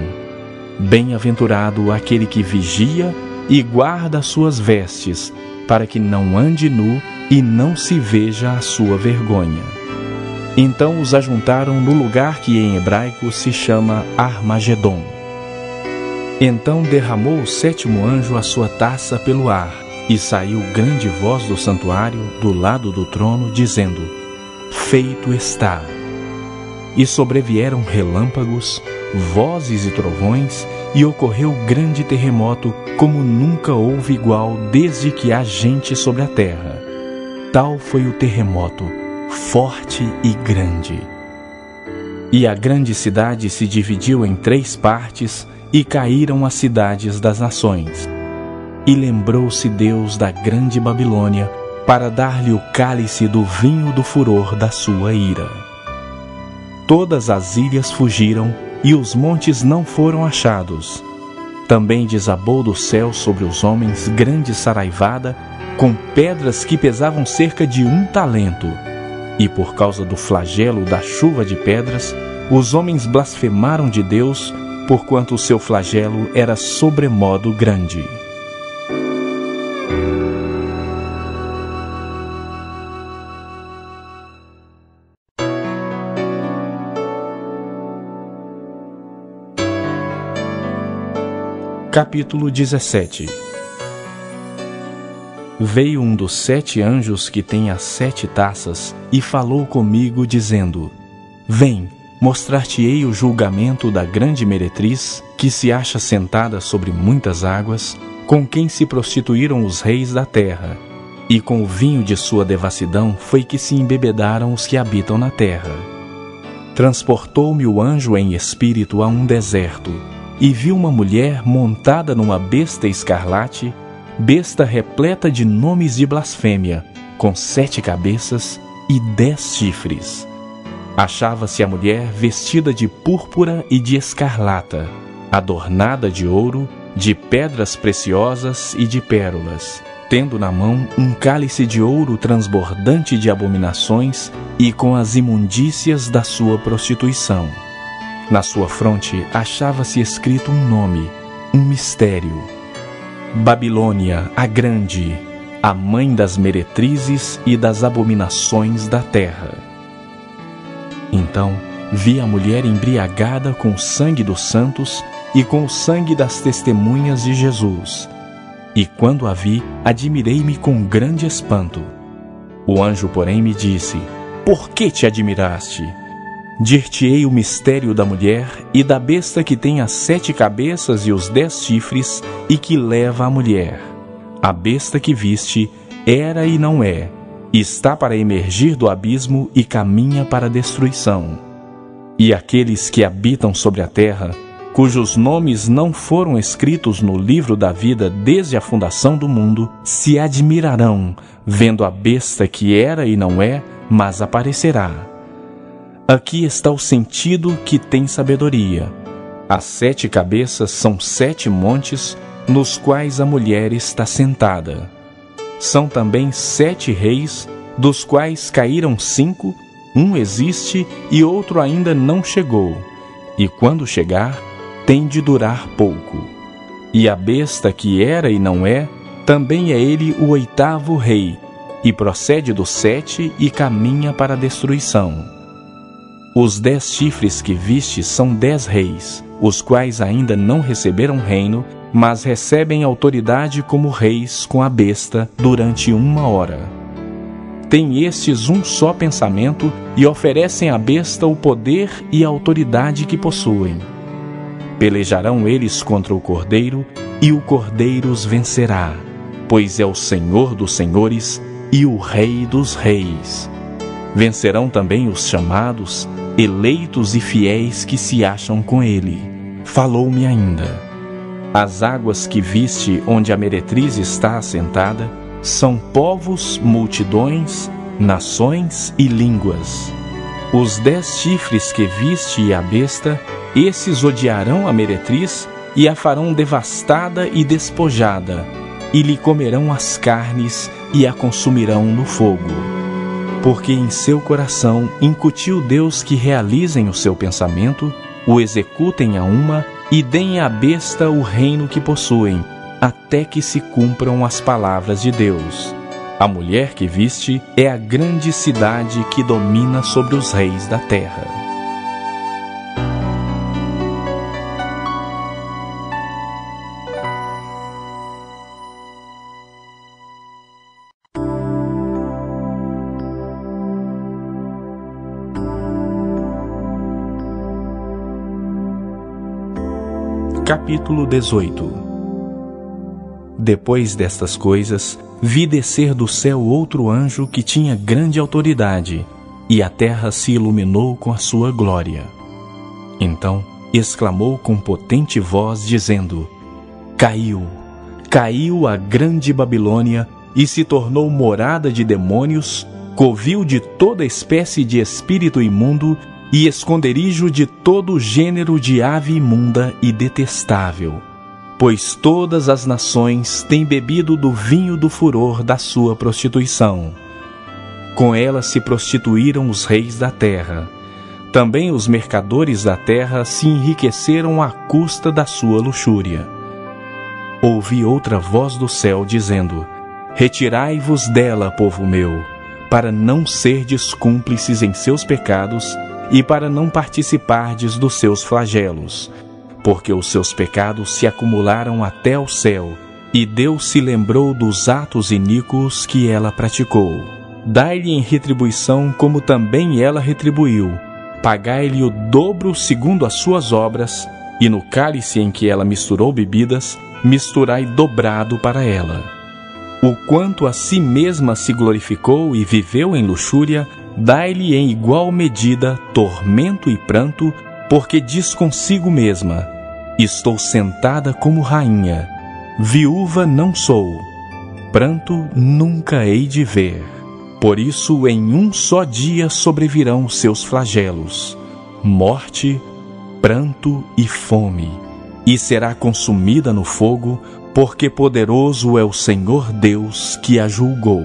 Bem-aventurado aquele que vigia e guarda suas vestes, para que não ande nu e não se veja a sua vergonha. Então os ajuntaram no lugar que em hebraico se chama Armagedon. Então derramou o sétimo anjo a sua taça pelo ar, e saiu grande voz do santuário, do lado do trono, dizendo: feito está. E sobrevieram relâmpagos, vozes e trovões, e ocorreu grande terremoto, como nunca houve igual desde que há gente sobre a terra. Tal foi o terremoto, forte e grande. E a grande cidade se dividiu em 3 partes, e caíram as cidades das nações. E lembrou-se Deus da grande Babilônia, para dar-lhe o cálice do vinho do furor da sua ira. Todas as ilhas fugiram, e os montes não foram achados. Também desabou do céu sobre os homens grande saraivada, com pedras que pesavam cerca de 1 talento. E por causa do flagelo da chuva de pedras, os homens blasfemaram de Deus, porquanto o seu flagelo era sobremodo grande. Capítulo 17. Veio um dos 7 anjos que tem as 7 taças e falou comigo, dizendo: vem, mostrar-te-ei o julgamento da grande meretriz, que se acha sentada sobre muitas águas, com quem se prostituíram os reis da terra, e com o vinho de sua devassidão foi que se embebedaram os que habitam na terra. Transportou-me o anjo em espírito a um deserto, e vi uma mulher montada numa besta escarlate, besta repleta de nomes de blasfêmia, com 7 cabeças e 10 chifres. Achava-se a mulher vestida de púrpura e de escarlata, adornada de ouro, de pedras preciosas e de pérolas, tendo na mão um cálice de ouro transbordante de abominações e com as imundícias da sua prostituição. Na sua fronte achava-se escrito um nome, um mistério: Babilônia, a Grande, a mãe das meretrizes e das abominações da terra. Então vi a mulher embriagada com o sangue dos santos e com o sangue das testemunhas de Jesus. E quando a vi, admirei-me com grande espanto. O anjo, porém, me disse: por que te admiraste? Dir-te-ei o mistério da mulher e da besta que tem as 7 cabeças e os 10 chifres e que leva a mulher. A besta que viste era e não é, está para emergir do abismo e caminha para a destruição. E aqueles que habitam sobre a terra cujos nomes não foram escritos no livro da vida desde a fundação do mundo, se admirarão, vendo a besta que era e não é, mas aparecerá. Aqui está o sentido que tem sabedoria. As 7 cabeças são 7 montes, nos quais a mulher está sentada. São também 7 reis, dos quais caíram 5, um existe e outro ainda não chegou, e quando chegar, tem de durar pouco. E a besta que era e não é, também é ele o 8º rei, e procede do 7 e caminha para a destruição. Os 10 chifres que viste são 10 reis, os quais ainda não receberam reino, mas recebem autoridade como reis com a besta durante 1 hora. Têm estes um só pensamento e oferecem à besta o poder e a autoridade que possuem. Pelejarão eles contra o Cordeiro, e o Cordeiro os vencerá, pois é o Senhor dos senhores e o Rei dos reis. Vencerão também os chamados, eleitos e fiéis que se acham com ele. Falou-me ainda: as águas que viste onde a meretriz está assentada são povos, multidões, nações e línguas. Os 10 chifres que viste e a besta, esses odiarão a meretriz e a farão devastada e despojada, e lhe comerão as carnes e a consumirão no fogo. Porque em seu coração incutiu Deus que realizem o seu pensamento, o executem a uma e deem à besta o reino que possuem, até que se cumpram as palavras de Deus. A mulher que viste é a grande cidade que domina sobre os reis da terra. Capítulo 18. Depois destas coisas, vi descer do céu outro anjo que tinha grande autoridade, e a terra se iluminou com a sua glória. Então exclamou com potente voz, dizendo: Caiu, caiu a grande Babilônia, e se tornou morada de demônios, covil de toda espécie de espírito imundo, e esconderijo de todo gênero de ave imunda e detestável. Pois todas as nações têm bebido do vinho do furor da sua prostituição. Com ela se prostituíram os reis da terra. Também os mercadores da terra se enriqueceram à custa da sua luxúria. Ouvi outra voz do céu dizendo: Retirai-vos dela, povo meu, para não serdes cúmplices em seus pecados e para não participardes dos seus flagelos, porque os seus pecados se acumularam até o céu, e Deus se lembrou dos atos iníquos que ela praticou. Dai-lhe em retribuição como também ela retribuiu. Pagai-lhe o dobro segundo as suas obras, e no cálice em que ela misturou bebidas, misturai dobrado para ela. O quanto a si mesma se glorificou e viveu em luxúria, dai-lhe em igual medida tormento e pranto, porque diz consigo mesma: Estou sentada como rainha, viúva não sou, pranto nunca hei de ver. Por isso em um só dia sobrevirão os seus flagelos, morte, pranto e fome, e será consumida no fogo, porque poderoso é o Senhor Deus que a julgou.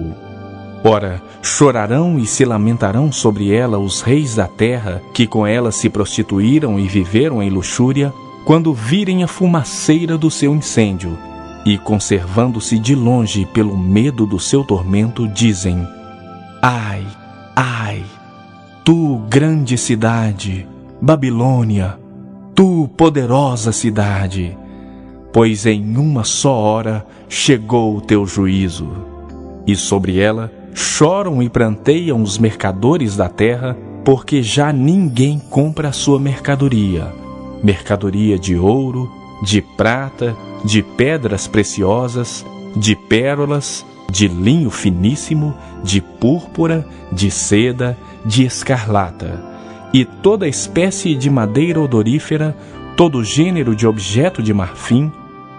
Ora, chorarão e se lamentarão sobre ela os reis da terra, que com ela se prostituíram e viveram em luxúria, quando virem a fumaceira do seu incêndio, e conservando-se de longe pelo medo do seu tormento, dizem: Ai, ai, tu grande cidade, Babilônia, tu poderosa cidade, pois em uma só hora chegou o teu juízo. E sobre ela choram e pranteiam os mercadores da terra, porque já ninguém compra a sua mercadoria, mercadoria de ouro, de prata, de pedras preciosas, de pérolas, de linho finíssimo, de púrpura, de seda, de escarlata, e toda espécie de madeira odorífera, todo gênero de objeto de marfim,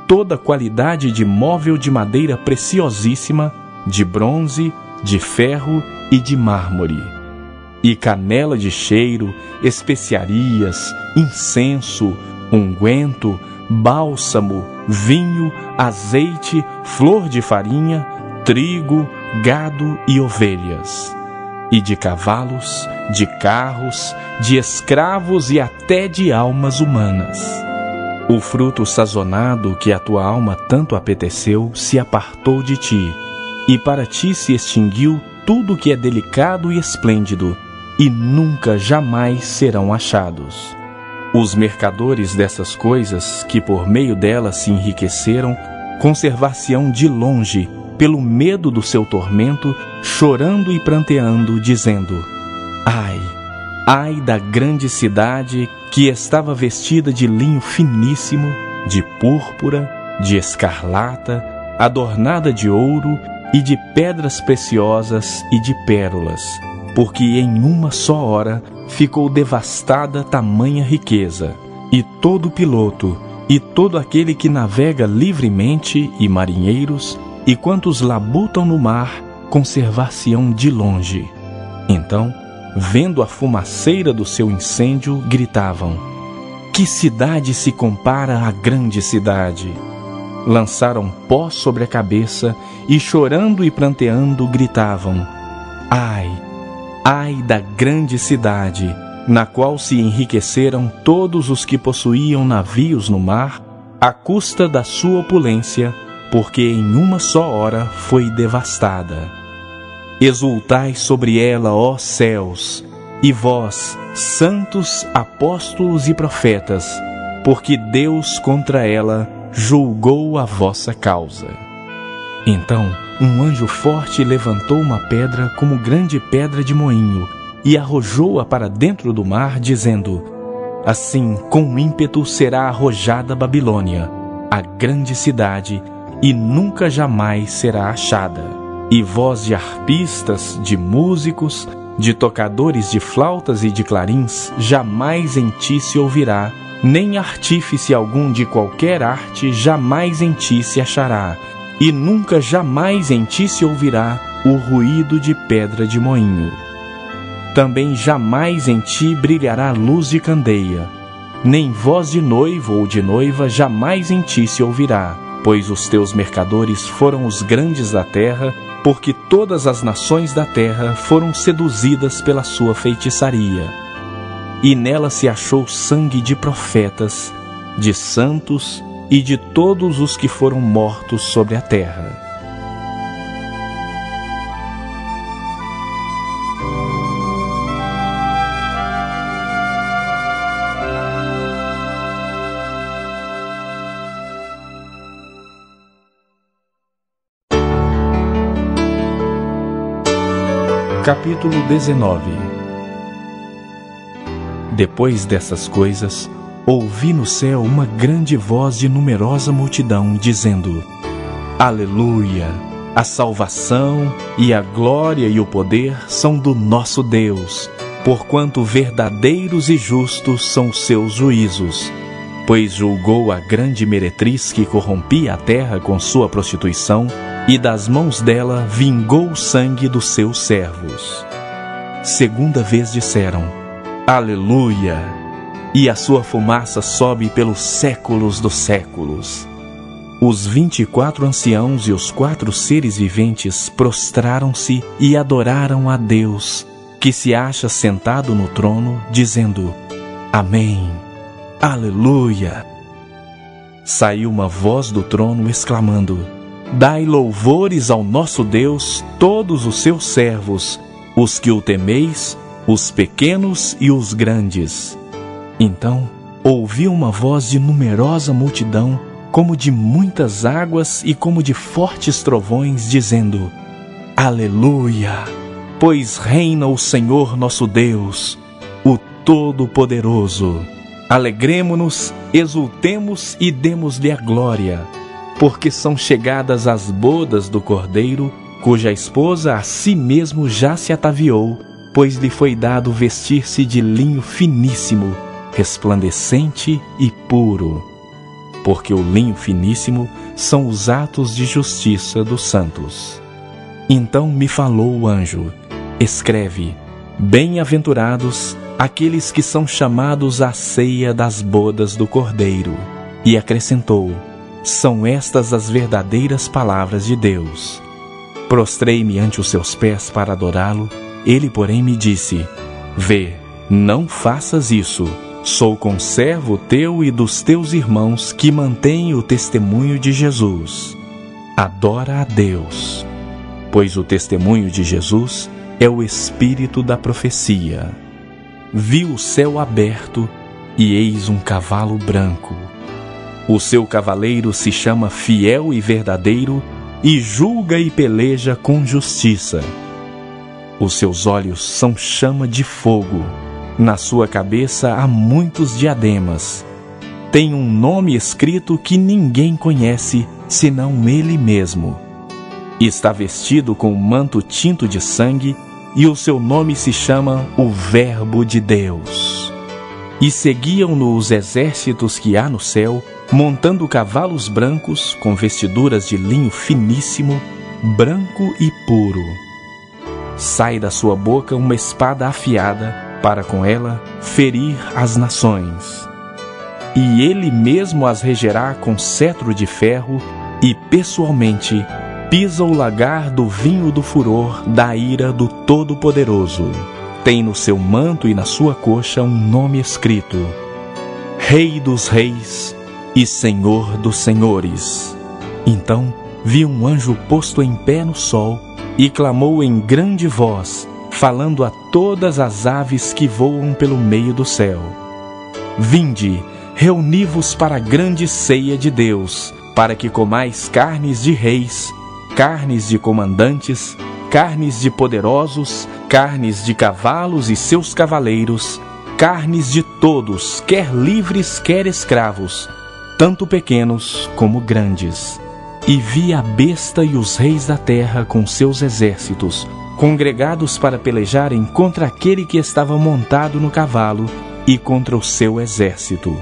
toda qualidade de móvel de madeira preciosíssima, de bronze, de ferro e de mármore, e canela de cheiro, especiarias, incenso, unguento, bálsamo, vinho, azeite, flor de farinha, trigo, gado e ovelhas, e de cavalos, de carros, de escravos e até de almas humanas. O fruto sazonado que a tua alma tanto apeteceu se apartou de ti, e para ti se extinguiu tudo que é delicado e esplêndido, e nunca jamais serão achados. Os mercadores dessas coisas, que por meio delas se enriqueceram, conservar-se-ão de longe, pelo medo do seu tormento, chorando e pranteando, dizendo: ai, ai da grande cidade que estava vestida de linho finíssimo, de púrpura, de escarlata, adornada de ouro e de pedras preciosas e de pérolas, porque em uma só hora ficou devastada tamanha riqueza, e todo piloto, e todo aquele que navega livremente, e marinheiros, e quantos labutam no mar, conservar-se-ão de longe. Então, vendo a fumaceira do seu incêndio, gritavam: que cidade se compara à grande cidade? Lançaram pó sobre a cabeça, e chorando e pranteando, gritavam: ai, ai da grande cidade, na qual se enriqueceram todos os que possuíam navios no mar, à custa da sua opulência, porque em uma só hora foi devastada. Exultai sobre ela, ó céus, e vós, santos, apóstolos e profetas, porque Deus contra ela julgou a vossa causa. Então um anjo forte levantou uma pedra como grande pedra de moinho e arrojou-a para dentro do mar, dizendo: assim com ímpeto será arrojada Babilônia, a grande cidade, e nunca jamais será achada. E voz de harpistas, de músicos, de tocadores de flautas e de clarins, jamais em ti se ouvirá, nem artífice algum de qualquer arte jamais em ti se achará, e nunca jamais em ti se ouvirá o ruído de pedra de moinho. Também jamais em ti brilhará luz de candeia, nem voz de noivo ou de noiva jamais em ti se ouvirá, pois os teus mercadores foram os grandes da terra, porque todas as nações da terra foram seduzidas pela sua feitiçaria. E nela se achou sangue de profetas, de santos e de todos os que foram mortos sobre a terra. Capítulo 19. Depois dessas coisas, ouvi no céu uma grande voz de numerosa multidão, dizendo: Aleluia! A salvação e a glória e o poder são do nosso Deus, porquanto verdadeiros e justos são os seus juízos. Pois julgou a grande meretriz que corrompia a terra com sua prostituição, e das mãos dela vingou o sangue dos seus servos. Segunda vez disseram: Aleluia! E a sua fumaça sobe pelos séculos dos séculos. Os 24 anciãos e os 4 seres viventes prostraram-se e adoraram a Deus, que se acha sentado no trono, dizendo: Amém! Aleluia! Saiu uma voz do trono exclamando: Dai louvores ao nosso Deus, todos os seus servos, os que o temeis, os pequenos e os grandes. Então ouvi uma voz de numerosa multidão, como de muitas águas e como de fortes trovões, dizendo: Aleluia! Pois reina o Senhor nosso Deus, o Todo-Poderoso. Alegremo-nos, exultemos e demos-lhe a glória, porque são chegadas as bodas do Cordeiro, cuja esposa a si mesmo já se ataviou, pois lhe foi dado vestir-se de linho finíssimo, resplandecente e puro, porque o linho finíssimo são os atos de justiça dos santos. Então me falou o anjo: escreve: bem-aventurados aqueles que são chamados à ceia das bodas do Cordeiro. E acrescentou: são estas as verdadeiras palavras de Deus. Prostrei-me ante os seus pés para adorá-lo. Ele, porém, me disse: vê, não faças isso. Sou conservo teu e dos teus irmãos que mantêm o testemunho de Jesus. Adora a Deus, pois o testemunho de Jesus é o espírito da profecia. Vi o céu aberto e eis um cavalo branco. O seu cavaleiro se chama Fiel e Verdadeiro e julga e peleja com justiça. Os seus olhos são chama de fogo. Na sua cabeça há muitos diademas. Tem um nome escrito que ninguém conhece, senão ele mesmo. Está vestido com um manto tinto de sangue, e o seu nome se chama o Verbo de Deus. E seguiam-no os exércitos que há no céu, montando cavalos brancos, com vestiduras de linho finíssimo, branco e puro. Sai da sua boca uma espada afiada, para com ela ferir as nações. E ele mesmo as regerá com cetro de ferro, e pessoalmente pisa o lagar do vinho do furor da ira do Todo-Poderoso. Tem no seu manto e na sua coxa um nome escrito: Rei dos Reis e Senhor dos Senhores. Então vi um anjo posto em pé no sol, e clamou em grande voz, falando a todas as aves que voam pelo meio do céu: vinde, reuni-vos para a grande ceia de Deus, para que comais carnes de reis, carnes de comandantes, carnes de poderosos, carnes de cavalos e seus cavaleiros, carnes de todos, quer livres, quer escravos, tanto pequenos como grandes. E vi a besta e os reis da terra com seus exércitos, congregados para pelejarem contra aquele que estava montado no cavalo e contra o seu exército.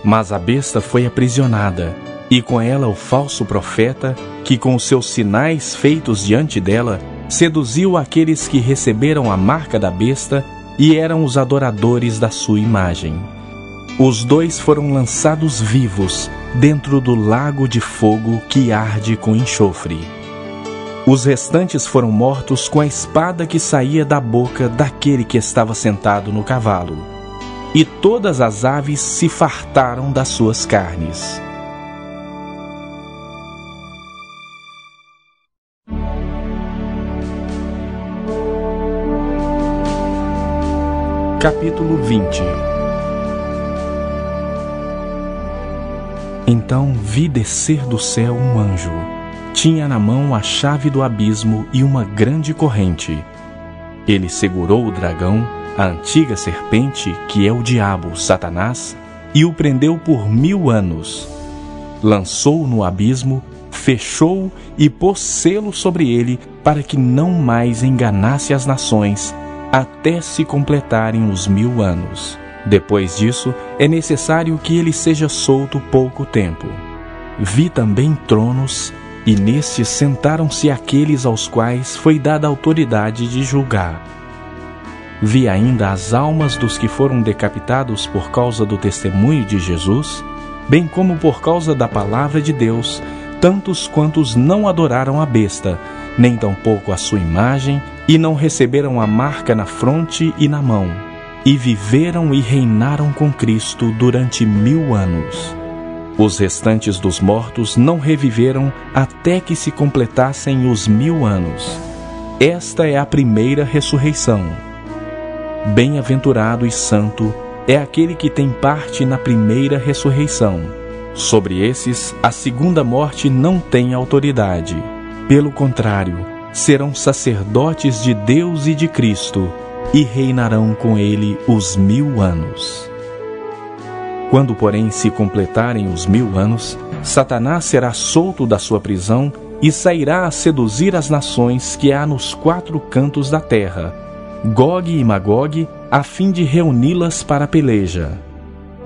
Mas a besta foi aprisionada, e com ela o falso profeta, que com os seus sinais feitos diante dela, seduziu aqueles que receberam a marca da besta e eram os adoradores da sua imagem. Os dois foram lançados vivos dentro do lago de fogo que arde com enxofre. Os restantes foram mortos com a espada que saía da boca daquele que estava sentado no cavalo. E todas as aves se fartaram das suas carnes. Capítulo 20. Então vi descer do céu um anjo. Tinha na mão a chave do abismo e uma grande corrente. Ele segurou o dragão, a antiga serpente, que é o diabo, Satanás, e o prendeu por 1000 anos. Lançou-o no abismo, fechou-o e pôs selo sobre ele, para que não mais enganasse as nações, até se completarem os 1000 anos. Depois disso, é necessário que ele seja solto pouco tempo. Vi também tronos, e nestes sentaram-se aqueles aos quais foi dada autoridade de julgar. Vi ainda as almas dos que foram decapitados por causa do testemunho de Jesus, bem como por causa da palavra de Deus, tantos quantos não adoraram a besta, nem tampouco a sua imagem, e não receberam a marca na fronte e na mão, e viveram e reinaram com Cristo durante 1000 anos. Os restantes dos mortos não reviveram até que se completassem os 1000 anos. Esta é a primeira ressurreição. Bem-aventurado e santo é aquele que tem parte na primeira ressurreição. Sobre esses, a segunda morte não tem autoridade. Pelo contrário, serão sacerdotes de Deus e de Cristo, e reinarão com ele os 1000 anos. Quando, porém, se completarem os 1000 anos, Satanás será solto da sua prisão e sairá a seduzir as nações que há nos 4 cantos da terra, Gog e Magog, a fim de reuni-las para a peleja.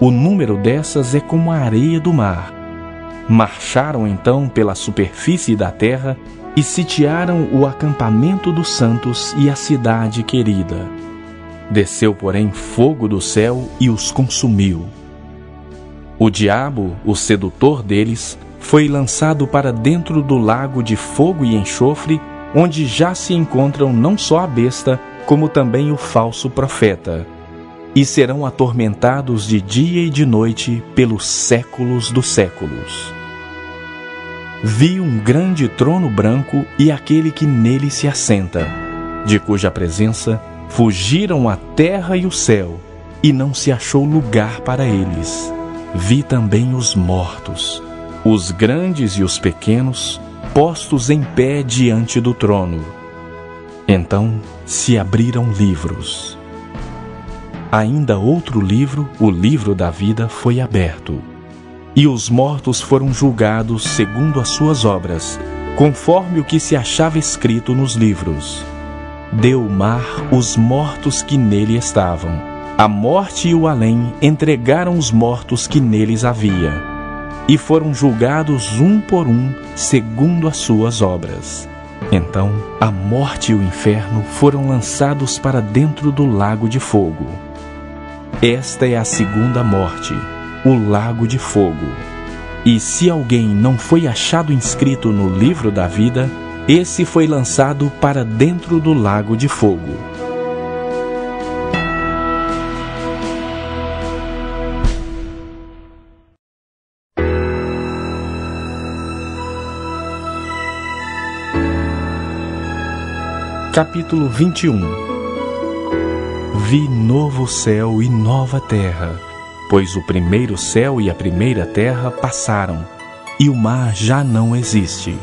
o número dessas é como a areia do mar. Marcharam então pela superfície da terra e sitiaram o acampamento dos santos e a cidade querida. Desceu, porém, fogo do céu e os consumiu. O diabo, o sedutor deles, foi lançado para dentro do lago de fogo e enxofre, onde já se encontram não só a besta, como também o falso profeta, e serão atormentados de dia e de noite pelos séculos dos séculos. Vi um grande trono branco e aquele que nele se assenta, de cuja presença fugiram a terra e o céu, e não se achou lugar para eles. Vi também os mortos, os grandes e os pequenos, postos em pé diante do trono. Então se abriram livros. Ainda outro livro, o livro da vida, foi aberto. E os mortos foram julgados segundo as suas obras, conforme o que se achava escrito nos livros. Deu o mar os mortos que nele estavam. A morte e o além entregaram os mortos que neles havia, e foram julgados um por um, segundo as suas obras. Então a morte e o inferno foram lançados para dentro do lago de fogo. Esta é a segunda morte, o lago de fogo. E se alguém não foi achado inscrito no livro da vida, esse foi lançado para dentro do lago de fogo. Capítulo 21. Vi novo céu e nova terra, pois o primeiro céu e a primeira terra passaram, e o mar já não existe.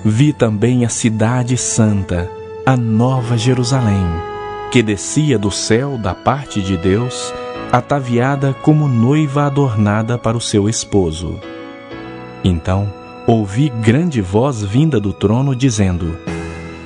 Vi também a cidade santa, a nova Jerusalém, que descia do céu da parte de Deus, ataviada como noiva adornada para o seu esposo. Então ouvi grande voz vinda do trono dizendo: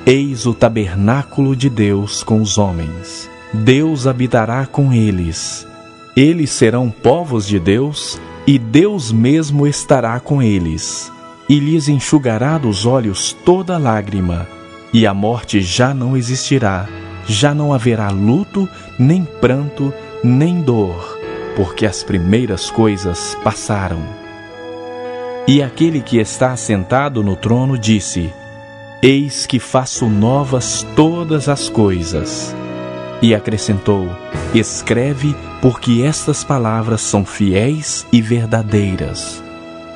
Eis o tabernáculo de Deus com os homens. Deus habitará com eles. Eles serão povos de Deus, e Deus mesmo estará com eles. E lhes enxugará dos olhos toda lágrima, e a morte já não existirá. Já não haverá luto, nem pranto, nem dor, porque as primeiras coisas passaram. E aquele que está assentado no trono disse: Eis que faço novas todas as coisas. E acrescentou: Escreve, porque estas palavras são fiéis e verdadeiras.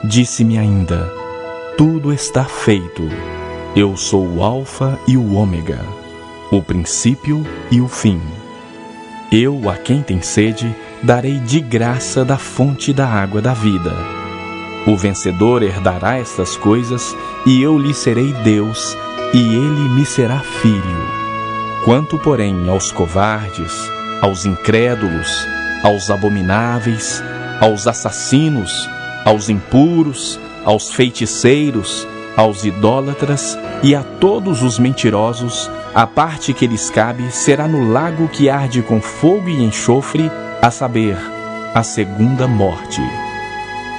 Disse-me ainda: Tudo está feito. Eu sou o Alfa e o Ômega, o princípio e o fim. Eu, a quem tem sede, darei de graça da fonte da água da vida. O vencedor herdará estas coisas, e eu lhe serei Deus, e ele me será filho. Quanto, porém, aos covardes, aos incrédulos, aos abomináveis, aos assassinos, aos impuros, aos feiticeiros, aos idólatras e a todos os mentirosos, a parte que lhes cabe será no lago que arde com fogo e enxofre, a saber, a segunda morte.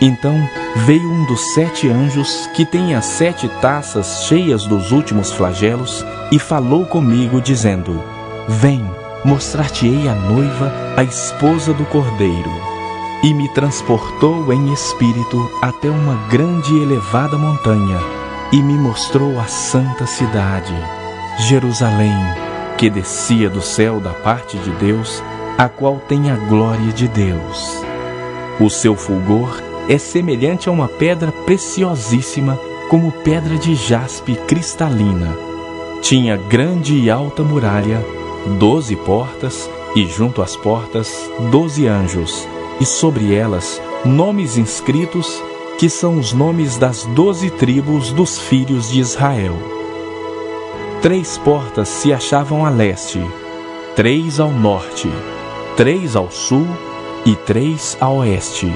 Então veio um dos 7 anjos, que tem as 7 taças cheias dos últimos flagelos, e falou comigo, dizendo: Vem, mostrar-te-ei a noiva, a esposa do Cordeiro. E me transportou em espírito até uma grande e elevada montanha, e me mostrou a santa cidade, Jerusalém, que descia do céu da parte de Deus, a qual tem a glória de Deus. O seu fulgor é semelhante a uma pedra preciosíssima, como pedra de jaspe cristalina. Tinha grande e alta muralha, 12 portas, e junto às portas 12 anjos, e sobre elas nomes inscritos, que são os nomes das 12 tribos dos filhos de Israel. 3 portas se achavam a leste, 3 ao norte, 3 ao sul e 3 a oeste.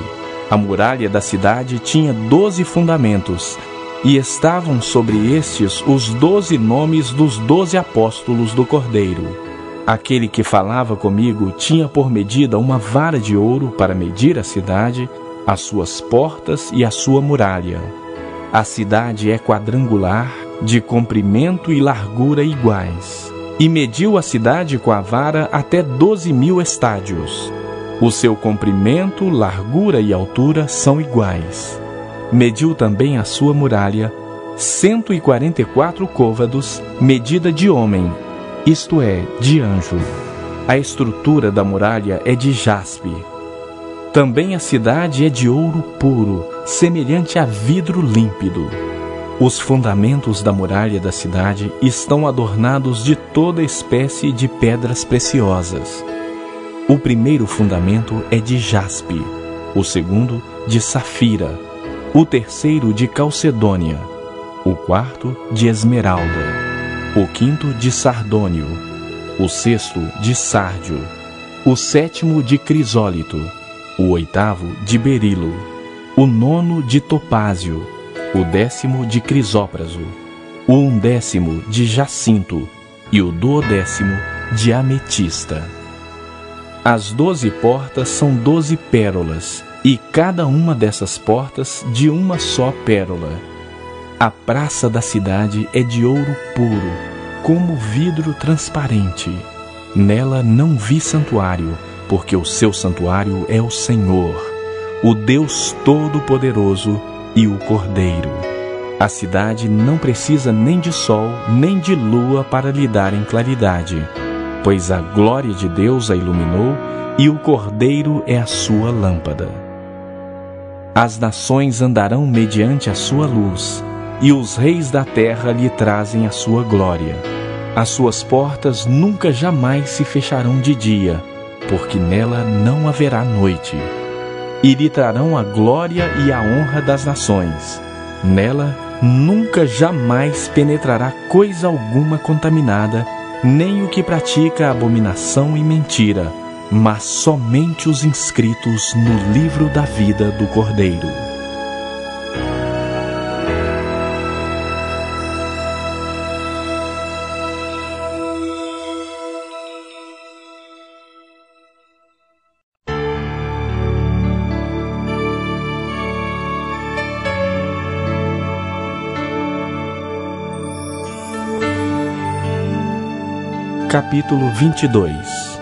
A muralha da cidade tinha 12 fundamentos, e estavam sobre estes os 12 nomes dos 12 apóstolos do Cordeiro. Aquele que falava comigo tinha por medida uma vara de ouro para medir a cidade, as suas portas e a sua muralha. A cidade é quadrangular, de comprimento e largura iguais. E mediu a cidade com a vara até 12.000 estádios. O seu comprimento, largura e altura são iguais. Mediu também a sua muralha, 144 côvados, medida de homem, isto é, de anjo. A estrutura da muralha é de jaspe. Também a cidade é de ouro puro, semelhante a vidro límpido. Os fundamentos da muralha da cidade estão adornados de toda espécie de pedras preciosas. O primeiro fundamento é de jaspe, o segundo de safira, o terceiro de calcedônia, o quarto de esmeralda, o quinto de sardônio, o sexto de sárdio, o sétimo de crisólito, o oitavo de berilo, o nono de topázio, o 10º de crisópraso, o 11º de jacinto e o 12º de ametista. As 12 portas são 12 pérolas, e cada uma dessas portas de uma só pérola. A praça da cidade é de ouro puro, como vidro transparente. Nela não vi santuário, porque o seu santuário é o Senhor, o Deus Todo-Poderoso e o Cordeiro. A cidade não precisa nem de sol, nem de lua para lhe darem claridade, pois a glória de Deus a iluminou e o Cordeiro é a sua lâmpada. As nações andarão mediante a sua luz, e os reis da terra lhe trazem a sua glória. As suas portas nunca jamais se fecharão de dia, porque nela não haverá noite. E lhe trarão a glória e a honra das nações. Nela nunca jamais penetrará coisa alguma contaminada, nem o que pratica abominação e mentira, mas somente os inscritos no livro da vida do Cordeiro. Capítulo 22.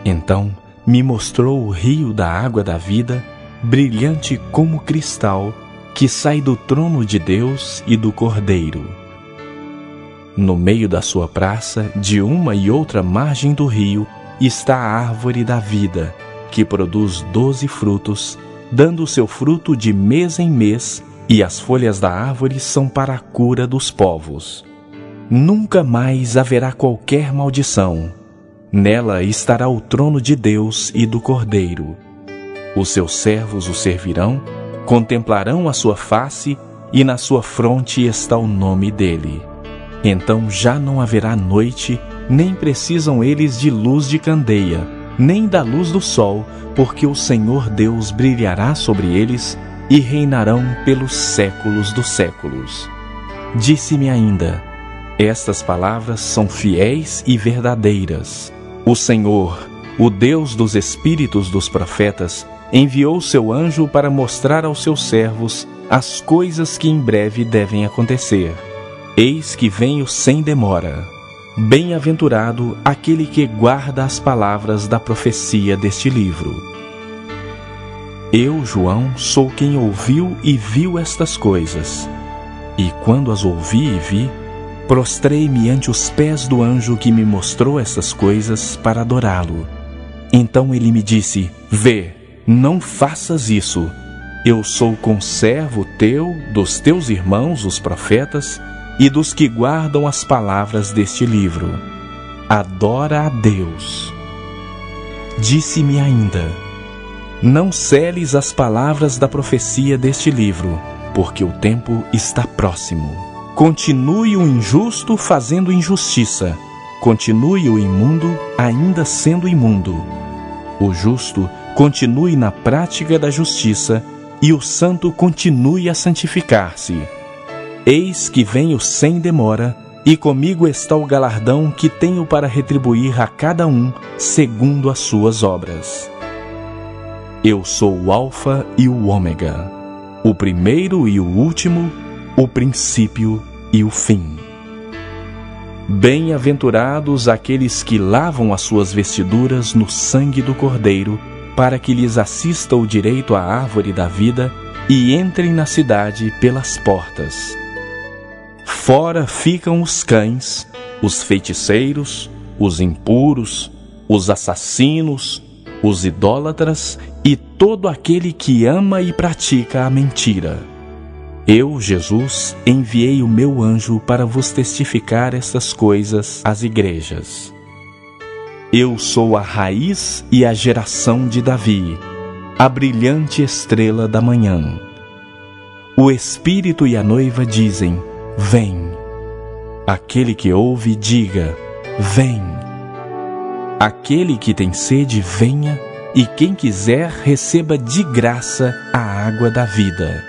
Então me mostrou o rio da água da vida, brilhante como cristal, que sai do trono de Deus e do Cordeiro. No meio da sua praça, de uma e outra margem do rio, está a árvore da vida, que produz 12 frutos, dando o seu fruto de mês em mês, e as folhas da árvore são para a cura dos povos. Nunca mais haverá qualquer maldição. Nela estará o trono de Deus e do Cordeiro. Os seus servos o servirão, contemplarão a sua face, e na sua fronte está o nome dele. Então já não haverá noite, nem precisam eles de luz de candeia, nem da luz do sol, porque o Senhor Deus brilhará sobre eles, e reinarão pelos séculos dos séculos. Disse-me ainda: estas palavras são fiéis e verdadeiras. O Senhor, o Deus dos espíritos dos profetas, enviou seu anjo para mostrar aos seus servos as coisas que em breve devem acontecer. Eis que venho sem demora. Bem-aventurado aquele que guarda as palavras da profecia deste livro. Eu, João, sou quem ouviu e viu estas coisas. E quando as ouvi e vi, prostrei-me ante os pés do anjo que me mostrou essas coisas para adorá-lo. Então ele me disse: vê, não faças isso. Eu sou conservo teu, dos teus irmãos, os profetas, e dos que guardam as palavras deste livro. Adora a Deus. Disse-me ainda: não seles as palavras da profecia deste livro, porque o tempo está próximo. Continue o injusto fazendo injustiça, continue o imundo ainda sendo imundo. O justo continue na prática da justiça, e o santo continue a santificar-se. Eis que venho sem demora, e comigo está o galardão que tenho para retribuir a cada um segundo as suas obras. Eu sou o Alfa e o Ômega, o primeiro e o último, o princípio e o fim. Bem-aventurados aqueles que lavam as suas vestiduras no sangue do Cordeiro, para que lhes assista o direito à árvore da vida e entrem na cidade pelas portas. Fora ficam os cães, os feiticeiros, os impuros, os assassinos, os idólatras e todo aquele que ama e pratica a mentira. Eu, Jesus, enviei o meu anjo para vos testificar estas coisas às igrejas. Eu sou a raiz e a geração de Davi, a brilhante estrela da manhã. O Espírito e a noiva dizem: vem. Aquele que ouve, diga: vem. Aquele que tem sede, venha, e quem quiser, receba de graça a água da vida.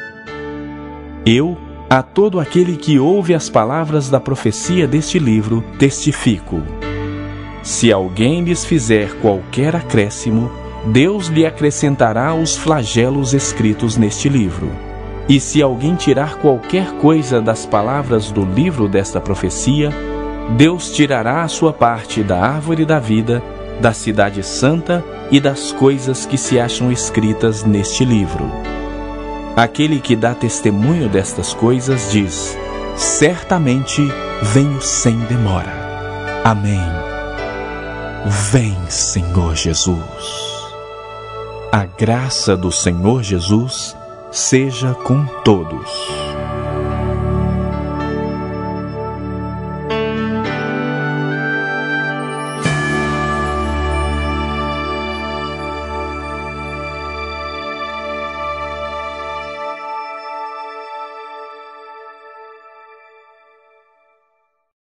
Eu, a todo aquele que ouve as palavras da profecia deste livro, testifico. Se alguém lhes fizer qualquer acréscimo, Deus lhe acrescentará os flagelos escritos neste livro. E se alguém tirar qualquer coisa das palavras do livro desta profecia, Deus tirará a sua parte da árvore da vida, da cidade santa e das coisas que se acham escritas neste livro. Aquele que dá testemunho destas coisas diz: certamente venho sem demora. Amém. Vem, Senhor Jesus. A graça do Senhor Jesus seja com todos.